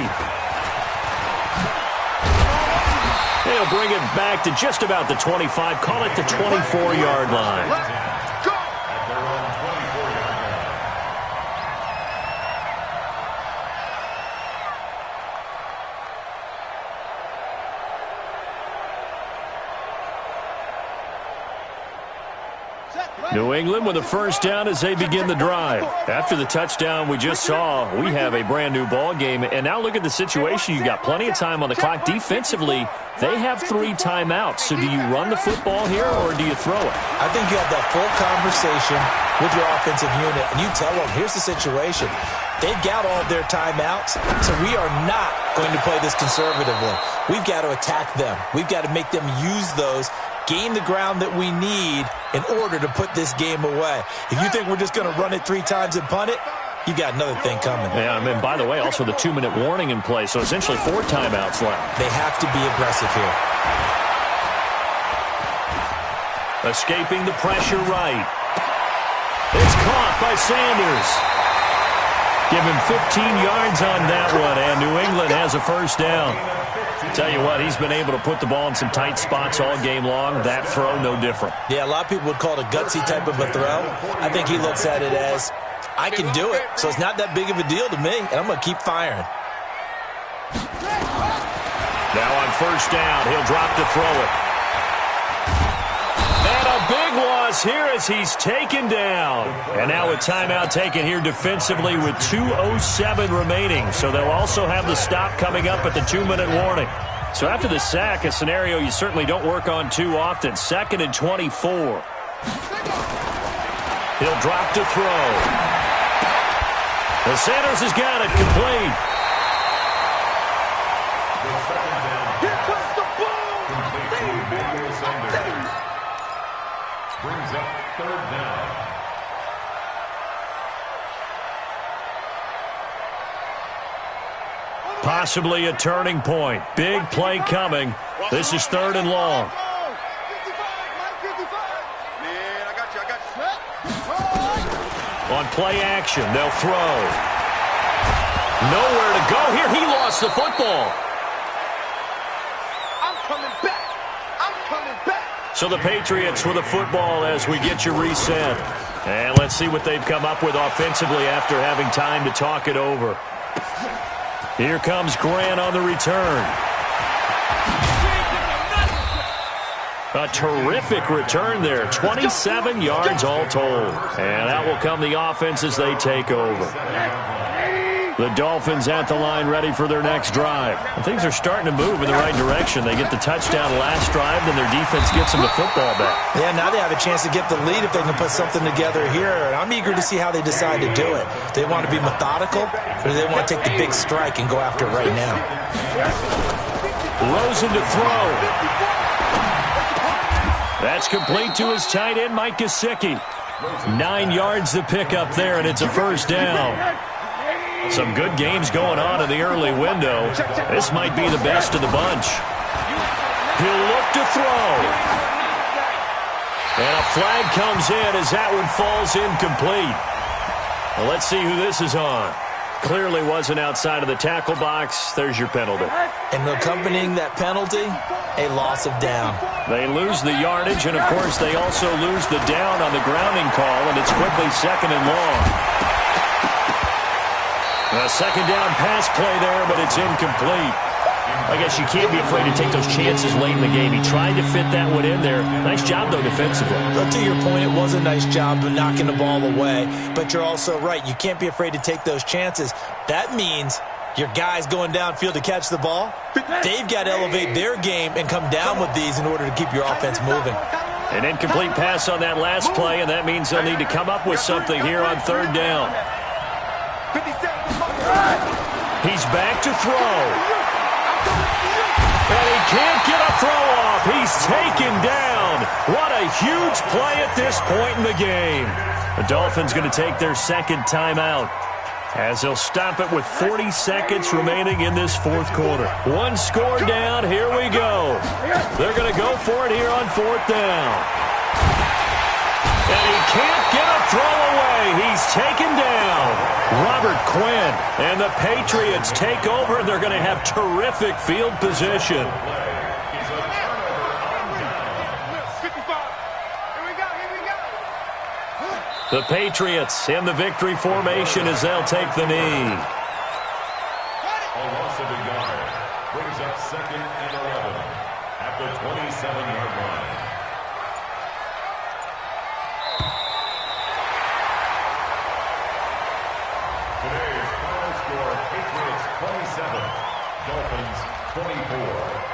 They'll bring it back to just about the 25. Call it the 24-yard line. At their own 24-yard line. New England with a first down as they begin the drive. After the touchdown we just saw, we have a brand new ball game. And now look at the situation. You've got plenty of time on the clock. Defensively, they have 3 timeouts. So do you run the football here or do you throw it? I think you have that full conversation with your offensive unit, and you tell them, here's the situation. They've got all their timeouts, so we are not going to play this conservatively. We've got to attack them. We've got to make them use those, gain the ground that we need in order to put this game away. If you think we're just going to run it 3 times and punt it, you got another thing coming. Yeah, I mean, by the way, also the 2-minute warning in play, so essentially 4 timeouts left. They have to be aggressive here. Escaping the pressure right. It's caught by Sanders. Give him 15 yards on that one, and New England has a first down. Tell you what, he's been able to put the ball in some tight spots all game long. That throw, no different. Yeah, a lot of people would call it a gutsy type of a throw. I think he looks at it as, I can do it, so it's not that big of a deal to me, and I'm going to keep firing. Now on first down, he'll drop to throw it. And a big loss here as he's taken down. And now a timeout taken here defensively with 2:07 remaining. So they'll also have the stop coming up at the 2-minute warning. So after the sack, a scenario you certainly don't work on too often. 2nd and 24. He'll drop to throw. The Sanders has got it complete. Here comes the ball. Brings up 3rd down. Possibly a turning point. Big play coming. This is 3rd and long. 55, Mike 55. Man, I got you. On play action, they'll throw. Nowhere to go here. He lost the football. I'm coming back. So the Patriots with a football as we get you reset. And let's see what they've come up with offensively after having time to talk it over. Here comes Grant on the return. A terrific return there. 27 yards all told. And out will come the offense as they take over. The Dolphins at the line ready for their next drive. And things are starting to move in the right direction. They get the touchdown last drive, then their defense gets them the football back. Yeah, now they have a chance to get the lead if they can put something together here. And I'm eager to see how they decide to do it. Do they want to be methodical, or do they want to take the big strike and go after it right now? Rosen to throw. That's complete to his tight end, Mike Gesicki. 9 yards to pick up there, and it's a first down. Some good games going on in the early window. This might be the best of the bunch. He'll look to throw. And a flag comes in as that one falls incomplete. Well, let's see who this is on. Clearly wasn't outside of the tackle box. There's your penalty. And accompanying that penalty, a loss of down. They lose the yardage, and, of course, they also lose the down on the grounding call, and it's quickly 2nd and long. A 2nd down pass play there, but it's incomplete. I guess you can't be afraid to take those chances late in the game. He tried to fit that one in there. Nice job, though, defensively. But to your point, it was a nice job of knocking the ball away. But you're also right. You can't be afraid to take those chances. That means your guys going downfield to catch the ball, they've got to elevate their game and come down with these in order to keep your offense moving. An incomplete pass on that last play, and that means they'll need to come up with something here on 3rd down. He's back to throw. And he can't get a throw off. He's taken down. What a huge play at this point in the game. The Dolphins going to take their 2nd timeout as they'll stop it with 40 seconds remaining in this 4th quarter. 1 score down. Here we go. They're going to go for it here on 4th down. And he can't get a throw away. He's taken down. Robert Quinn. And the Patriots take over, and they're going to have terrific field position. The Patriots in the victory formation as they'll take the knee. A loss of a yard brings up 2nd and 11 at the 27-yard line. Today's final score, Patriots 27, Dolphins 24.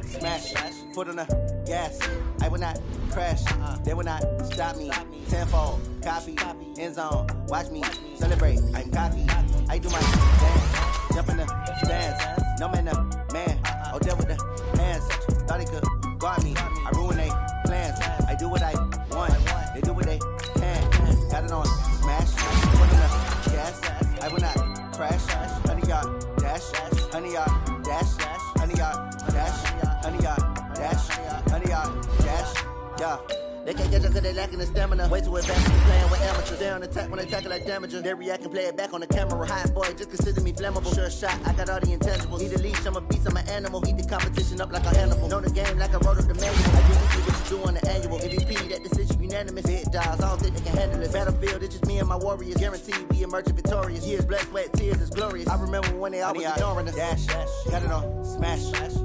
Smash, foot on the gas. I will not crash. They will not stop me. Tenfold, copy, end zone. Watch me celebrate. I'm cocky. I do my dance. Jump in the stands. No man, the man. Oh, there with the hands. Thought he could guard me. I ruin they plans. I do what I want. They do what they can. Got it on smash. Foot on the gas. I will not crash. 100-yard dash. 100-yard dash. 100-yard dash. 100-yard dash, 100-yard dash, yeah. They can't catch up cause they lacking the stamina. Way too advanced to be playing with amateurs. They on attack when they tackle like damager. They react and play it back on the camera. Hot boy, just consider me flammable. Sure shot, I got all the intangibles. Need a leash, I'm a beast, I'm an animal. Eat the competition up like a animal. Know the game like I wrote up the manual. I do what you do on the annual. MVP, that decision unanimous. Big dials, I don't think they can handle it. Battlefield, it's just me and my warriors. Guaranteed we emerge victorious. Years, blood, sweat, tears, it's glorious. I remember when they always ignoring us. Dash, got it on smash,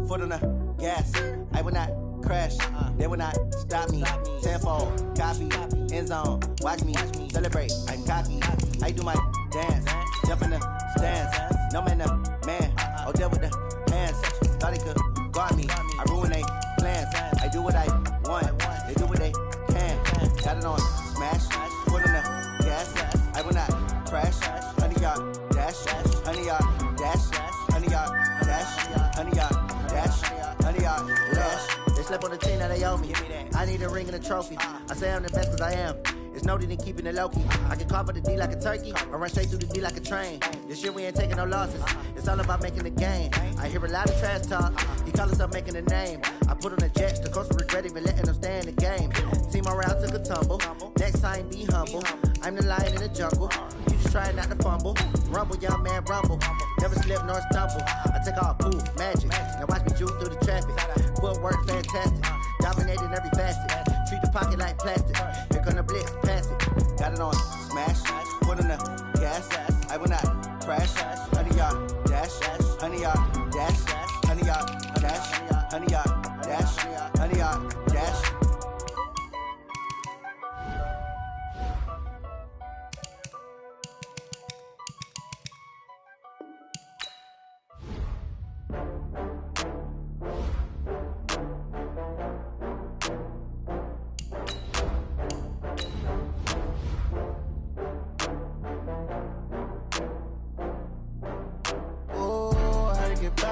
foot on the gas. I will not crash. They will not stop me. Tenfold, copy, end zone. Watch me celebrate. I'm cocky. I do my dance. Jump in the stands. No man, the man. Oh, there with the hands. Thought he could guard me. I ruin they plans. I do what I want. They do what they can. Got it on smash. Foot on the gas. I will not crash. 100-yard dash. 100-yard dash. 100-yard dash. 100-yard dash. 100-yard dash. They slept on the team that they owe me. I need a ring and a trophy. I say I'm the best cause I am. It's noted in keeping it low-key. I can carve up the D like a turkey or run straight through the D like a train. This year we ain't taking no losses. It's all about making the game. I hear a lot of trash talk. He call himself making a name. I put on the jets. The coach will regret even letting them stay in the game. Team morale took a tumble. Next time be humble. I'm the lion in the jungle. You just try not to fumble. Rumble, young man, rumble. Never slip nor stumble. I take off, poof, magic. Now watch me juke through the traffic. Footwork fantastic. Dominating every facet. Treat the pocket like plastic. Here come the blitz, pass it. Got it on smash. Foot on the gas. I will not crash. 100-yard dash. 100-yard dash. 100-yard dash. 100-yard dash. 100-yard dash.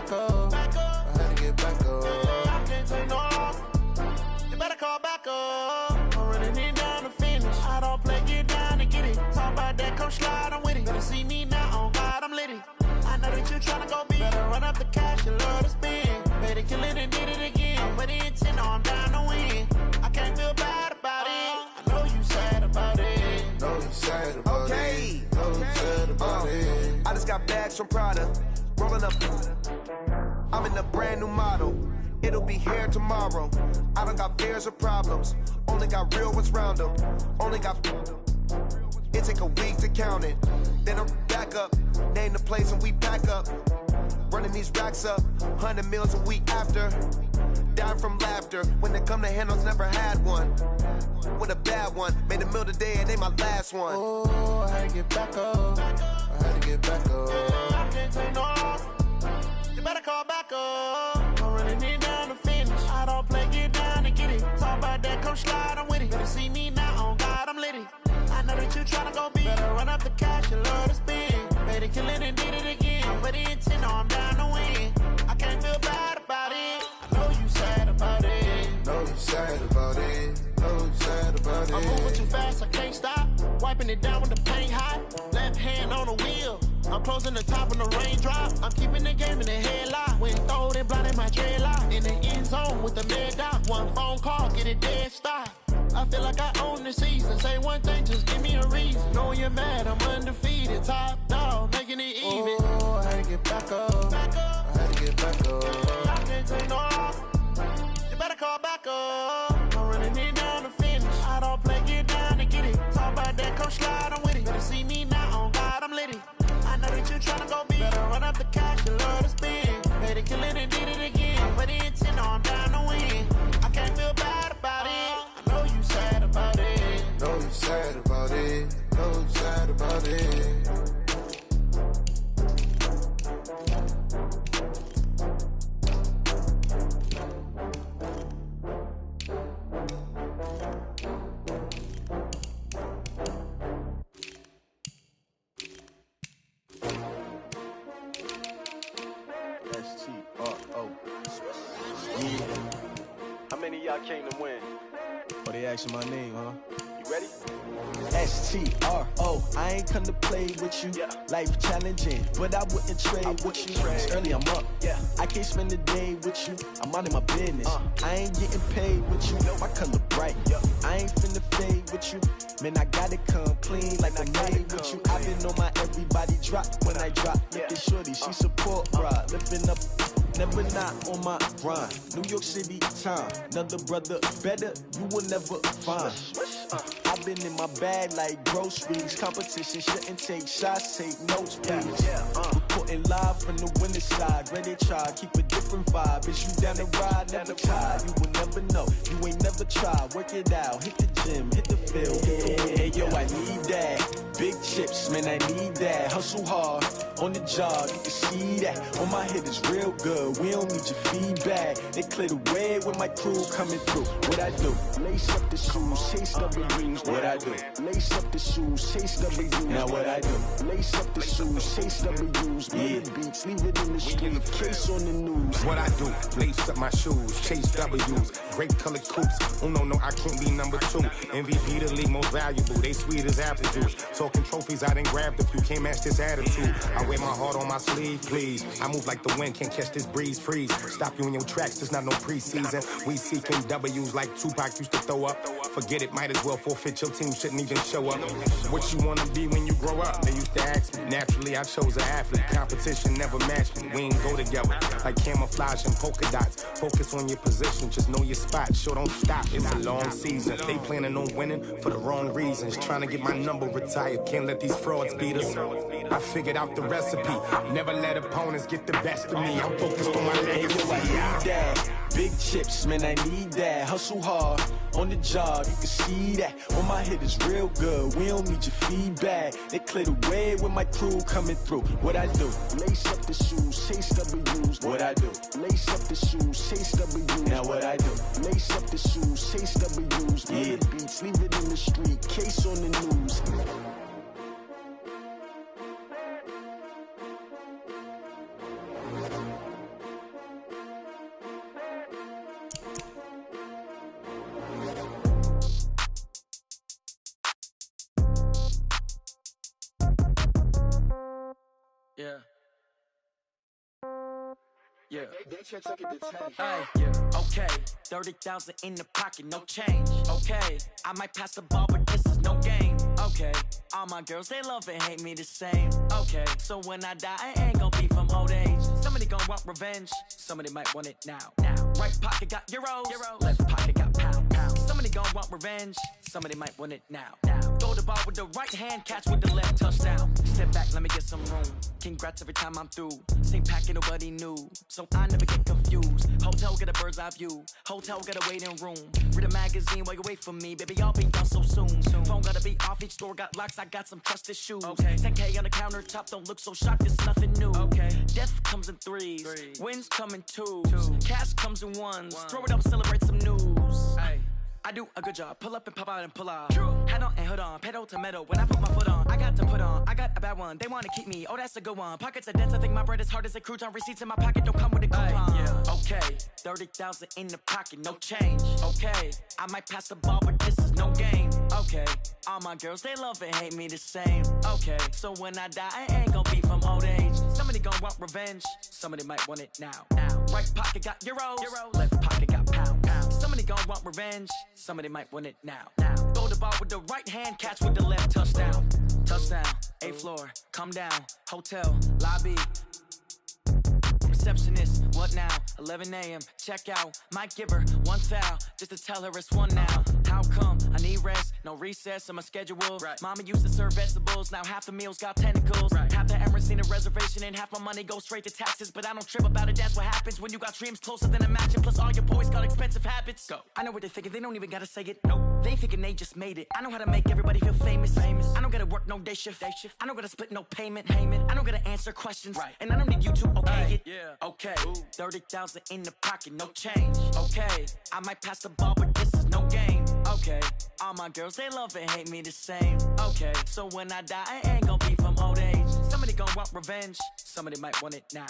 back up. I had to get back up. I can't take no loss. You better call back up. I'm running it down to finish. I don't play, get down to get it. Talk about that, come slide, I'm with it. Better see me now, on God, I'm litty. I know that you tryna go big. Better run up the cash, you love to spend. Better kill it and did it again. But the intent, no, I'm down to win. I can't feel bad about it. I know you sad about it. Know you sad about it. Know you sad about it. I just got bags from Prada. Rolling up. I'm in a brand new model. It'll be here tomorrow. I don't got fears or problems. Only got real ones round them. Only got. It take a week to count it. Then I'm back up. Name the place and we pack up. Running these racks up. 100 meals a week after. Down from laughter. When they come to handles, never had one. With a bad one. Made a meal today and they my last one. Oh, I had to get back up. I had to get back up. I can't take no loss. You better call back up. I'm running it down to finish. I don't play, get down to get it. Talk about that, come slide, I'm with it. Better see me now, on God, I'm litty. I know that you tryna go big. Better run up the cash, you love to spend. Better kill it and did it again. But the intent, no, I'm down to win. I can't feel bad about it. I know you sad about it. Know you sad about it. Know you sad about it. I'm moving too fast, I can't stop. Wiping it down with the paint hot. Left hand on the wheel. I'm closing the top when the raindrop. I'm keeping the game in the headlock. When throwed and blinded my dreadlock. In the end zone with the mad dot. One phone call, get it dead stop. I feel like I own the season. Say one thing, just give me a reason. Knowing you're mad, I'm undefeated. Top dog, making it even. Oh, I had to get back up. I had to get back up. I can't take no loss. You better call back up. I'm running it down to finish. I don't play, get down to get it. Talk about that, come slide, I'm with it. Better see me now, on God, I'm litty. I know that you tryna go big. Better run up the cash, you love to spend. Better kill it and did it again. But the intent, no, I'm down to win. I can't feel bad about it. I know you sad about it. Know you sad about it. Know you sad about it. S-T-R-O. Yeah. How many of y'all came to win? Oh, they asking my name, huh? You ready? S-T-R-O, I ain't come to play with you. Yeah. Life challenging, but I wouldn't trade with you. It's early, I'm up. Yeah. I can't spend the day with you. I'm minding my business. I ain't getting paid with you. My color bright. I ain't finna fade with you. Man, I gotta come clean like I'm made with you. I've been on my everybody drop when I drop. Look at shorty, she support ride. Lifting up, never not on my grind. New York City time, another brother better, you will never find. I've been in my bag like groceries. Competition shouldn't take shots, take notes, please. Reporting live from the winter side. Ready to try, keep a different vibe. Is you down the ride, never tired. You will never know, you ain't never tried. Work it out, hit the gym, hit the field. Hey, yo, I need that. Big chips, man, I need that. Hustle hard, on the job, you can see that. On my head is real good, we don't need your feedback. They clear the way with my crew coming through. What I do? Lace up the shoes, chase W's. What I do? Lace up the shoes, chase W's. Now what I do? Lace up the shoes, chase W's. Yeah. Beats, leave it in the street, case on the news. What I do? Lace up my shoes, chase W's. Grape colored coops. Oh no, I can't be number 2. MVP the league most valuable. They sweet as apple juice. Talking trophies, I didn't grab the few. Can't match this attitude. I wear my heart on my sleeve, please. I move like the wind, can't catch this breeze, freeze. Stop you in your tracks, there's not no preseason. We seeking W's like Tupac used to throw up. Forget it, might as well forfeit. Your team shouldn't even show up. What you wanna be when you grow up? They used to ask me. Naturally, I chose an athlete. Competition never matched me. We ain't go together like camouflage and polka dots. Focus on your position, just know your spot. Sure, don't stop. It's a long season. They planning on winning for the wrong reasons. Trying to get my number retired. Can't let these frauds beat us. I figured out the recipe. Never let opponents get the best of me. I'm focused on my legacy. I need that. Big chips, man, I need that. Hustle hard, on the job, you can see that. On my head is real good, we don't need your feedback. They clear the way with my crew coming through. What I do? Lace up the shoes, chase W's. What I do? Lace up the shoes, chase W's. Now what I do? Lace up the shoes, chase W's. Yeah. Beats, leave it in the street, case on the news. Yeah. Hey, yeah. Okay. 30,000 in the pocket, no change. Okay. I might pass the ball, but this is no game. Okay. All my girls, they love and hate me the same. Okay. So when I die, I ain't gon' be from old age. Somebody gon' want revenge. Somebody might want it now. Right pocket got euros. Left pocket got pound. Somebody gon' want revenge. Somebody might want it now. Throw the ball with the right hand, catch with the left, touchdown. Step back, let me get some room. Congrats every time I'm through. Same packet, nobody knew, so I never get confused. Hotel get a bird's eye view. Hotel get a waiting room. Read a magazine while you wait for me, baby. I'll be done so soon. Phone gotta be off. Each store got locks. I got some trusted shoes. 10K on the countertop. Don't look so shocked. It's nothing new. Death comes in threes. Wins come in twos. Cash comes in ones. Throw it up, celebrate some news. I do a good job. Pull up and pop out and pull out. Head on and hood on. Pedal to metal. When I put my foot on, I got to put on. I got a bad one. They want to keep me. Oh, that's a good one. Pockets are dense. I think my bread is hard as a crouton. Receipts in my pocket don't come with a coupon. Okay. 30,000 in the pocket. No change. Okay. I might pass the ball, but this is no game. Okay. All my girls, they love and hate me the same. Okay. So when I die, I ain't gon' be from old age. Somebody gon' want revenge. Somebody might want it now. Right pocket got euros. Left pocket got pound. Somebody gon' want revenge. Somebody might want it now. Throw the ball with the right hand, catch with the left, touchdown. Touchdown, 8th floor, come down, hotel, lobby. Receptionist, what now? 11 a.m., check out. Might give her one foul, just to tell her it's one now. How come? I need rest, no recess on my schedule. Mama used to serve vegetables, now half the meals got tentacles. Half the Emirates need a reservation and half my money goes straight to taxes. But I don't trip about it, that's what happens when you got dreams closer than a match. And plus all your boys got expensive habits. Go. I know what they're thinking, they don't even gotta say it. No, they thinking they just made it. I know how to make everybody feel famous. I don't gotta work no day shift. I don't gotta split no payment. I don't gotta answer questions. And I don't need you to okay it. Okay, 30,000 in the pocket, no change. Okay, I might pass the ball, but this is no game. Okay, all my girls, they love and hate me the same. Okay, so when I die, I ain't gon' be from old age. Somebody gon' want revenge. Somebody might want it now.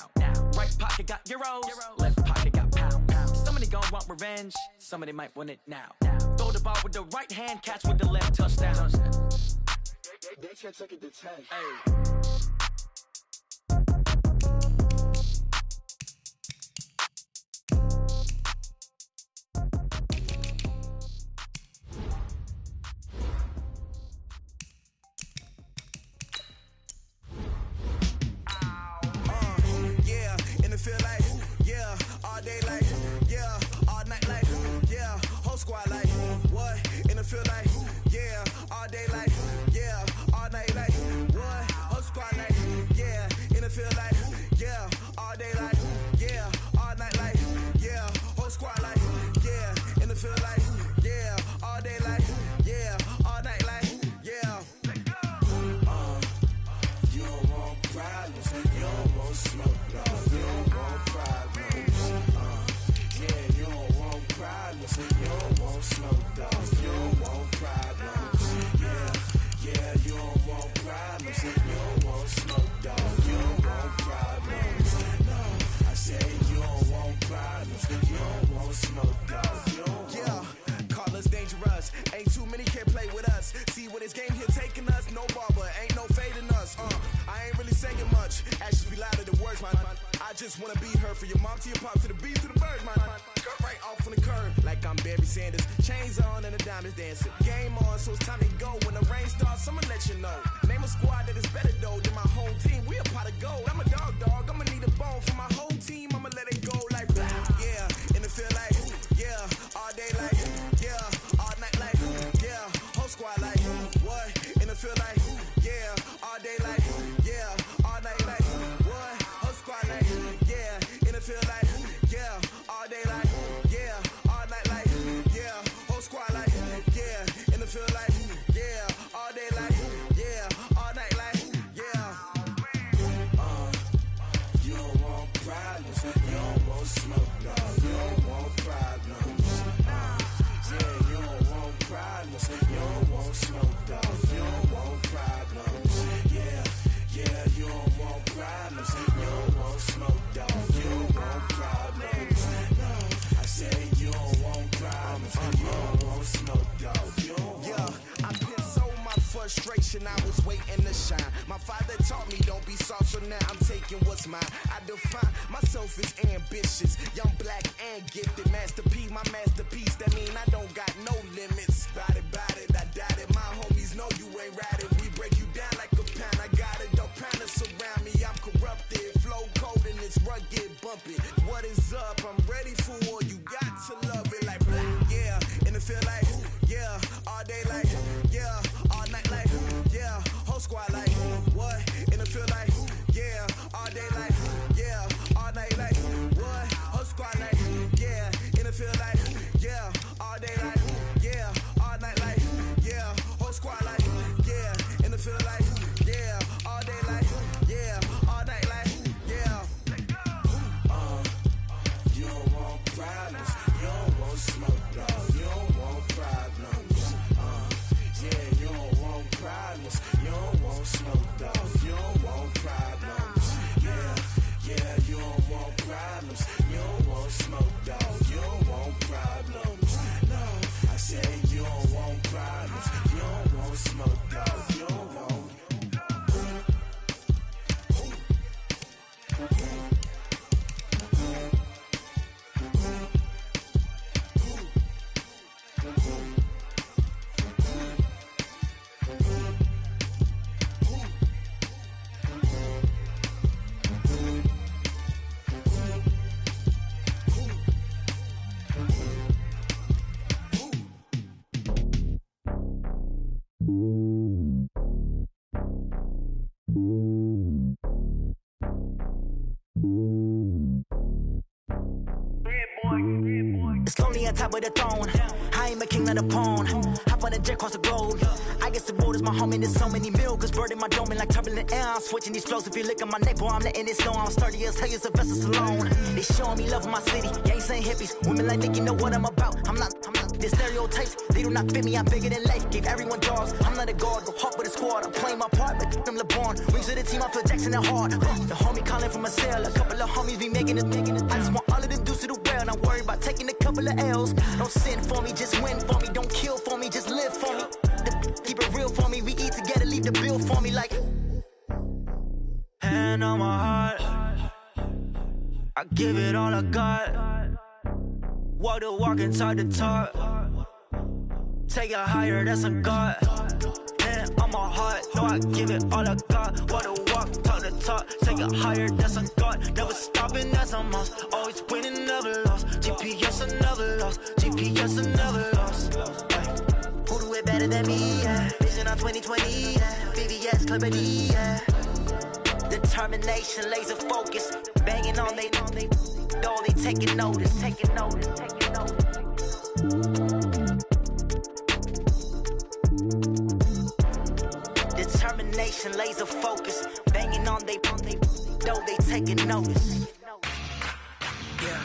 Right pocket got euros. Left pocket got pound. Somebody gon' want revenge. Somebody might want it now. Throw the ball with the right hand, catch with the left, touchdown. They can't take it to 10. Feel like, yeah, all day like, yeah, all night like, yeah, whole squad like, what? In the feel like, yeah, all day like, yeah, all night like, what? Whole squad like, yeah, in the feel like, yeah, all day like, yeah, all night like, yeah, whole squad like, yeah, in the feel like, yeah, all day like, yeah, all night like, yeah. You don't want problems, you don't want smoke, no. You don't want problems, yeah, you don't want problems, you don't want smoke, dog. You don't want problems, yeah, you don't want problems, you don't want smoke, dog. You don't want problems, no. I said you don't want problems, you don't want smoke, dog. You don't want. Call us dangerous, ain't too many can play with us. See what this game here taking us, no barber, ain't no fading us. I ain't really saying much, actions be louder than words, man. I just wanna be heard, for your mom to your pop, to the bees, to the birds, man. Cut right off on the curb, like I'm Barry Sanders. Chains on and the diamonds dancing. Game on, so it's time to go. When the rain starts, I'ma let you know. Name a squad that is better though than my home team. We a pot of gold. I'm a dog, I'ma need a bone for my whole team. I'ma let it go like blah. Yeah, and it feel like, yeah, all day like, yeah, all night like, yeah, whole squad like, what? And it feel like, yeah, all day like, yeah, all night like, what? Whole squad like, yeah, and it feel like, yeah, all day like, yeah, all night like, yeah, whole squad like, yeah, and it feel like, yeah, all day like, yeah, all night like, yeah. You don't want problems, you don't want smoke, dog. You don't want problems, yeah, you don't want problems, you don't want smoke, dog. You don't want problems, yeah, you don't want problems, you don't want smoke, dog. You don't want problems. so now I'm taking what's mine. I define myself as ambitious, young, black, and gifted. Masterpiece, my masterpiece, that mean I don't got no limits. Bout it, I doubt it. My homies know you ain't ratted. We break you down like a pound. I got it, don't pound us around me. I'm corrupted, flow cold and it's rugged, bumpy. What is up? I'm ready for war. You got to love it like, yeah. And it feel like, yeah. All day like, yeah. All night like, yeah. Whole squad like, what? And it feel like, yeah. All day like, yeah. All night like, what? Whole squad like, yeah. And it feel like, yeah. All day like, yeah. All night like, yeah. Whole squad like, yeah. And it feel like, yeah. All day like, yeah. All night like, yeah. You don't want problems. You don't want smoke, dog. You don't want problems. Yeah, you don't want problems. You don't want smoke, dog. You don't want problems. Yeah, you don't want problems. You don't want smoke, dog. You don't want problems. No, I said you don't want problems. You don't want smoke, dog. You don't want. It's lonely on top of the throne. I ain't a king, not a pawn. Hop on a jet across the globe. I guess the road is my home and there's so many milkers birding my dome and like turbulent air. I'm switching these flows. If you look at my neck, boy, I'm letting it slow. I'm sturdy as hell as a vessel alone. They showing me love in my city. Gangs ain't hippies. Women like think you know what I'm about. I'm not. The stereotypes, they do not fit me. I'm bigger than life. Gave everyone jobs. I'm not a guard. Go hard with a squad. I'm playing my part, but them LeBron. Rings to the team. I feel Jackson and hard. The homie calling from a cell. A couple of homies be making it. I just want all of them dudes to do well. Not worry about taking a couple of L's. Don't sin for me, just win for me. Don't kill for me, just live for me. Keep it real for me. We eat together, leave the bill for me like. Hand on my heart, I give it all I got. Walk the walk and talk the talk. Take it higher, that's a God. Hand on my heart, no, I give it all I got. Walk the walk, talk the talk. Take it higher, that's a God. Never stopping, that's a must. Always winning, never lost. GPS, I never lost. GPS, I never lost. Who do it better than me? Yeah. Vision on 2020. Yeah. VVS, Clippity. Yeah. Determination, laser focus. Banging on they. No, they taking notice. Taking notice. Taking notice. Determination, laser focus. Banging on they. No, they taking notice. Yeah.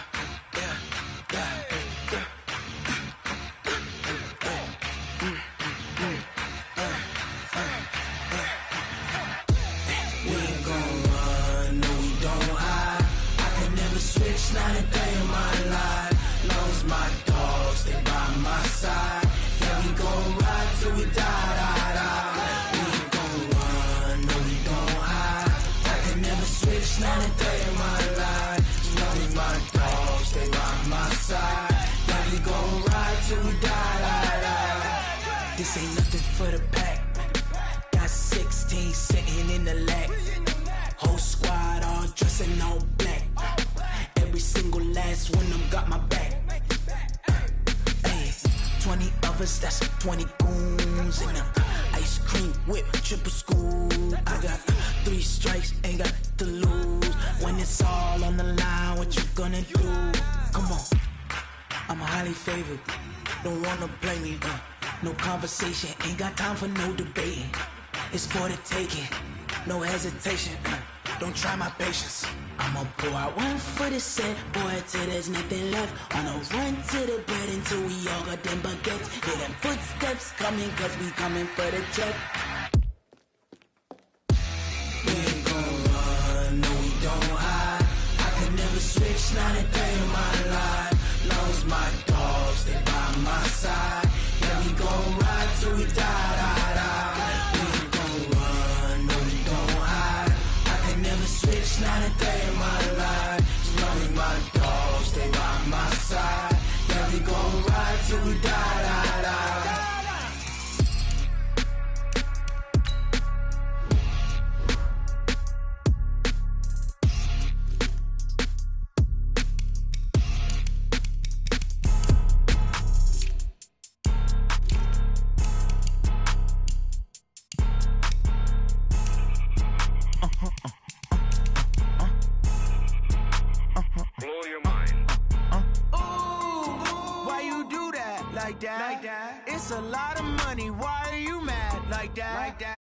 Not a day in my life. Long as my dogs stay by my side. Yeah, we gon' ride till we die. We ain't gon' run, no, we gon' hide. I can never switch, not a day in my life. Long as my dogs stay by my side. Yeah, we gon' ride till we die. This ain't nothing for the pack. Got 16 sitting in the lag. Whole squad all dressing all black. Every single last one of them got my back. Hey, 20 of us, that's 20 goons in the ice cream whip, triple scoop. I got 3 strikes, ain't got to lose. When it's all on the line, what you gonna do? Come on, I'm highly favored. Don't wanna blame me. No conversation, ain't got time for no debating. It's for the taking, no hesitation. Don't try my patience. I'ma pour out one for the set, boy, till there's nothing left. I'ma run to the bread until we all got them baguettes. Hear them footsteps coming, cause we coming for the check. We ain't gon' run, no, we don't hide. I can never switch, not a day in my life. Long as my dogs stay by my side. Yeah, we gon' ride till we die. We ain't gon' run, no, we don't hide. I can never like that. It's a lot of money, why are you mad like that?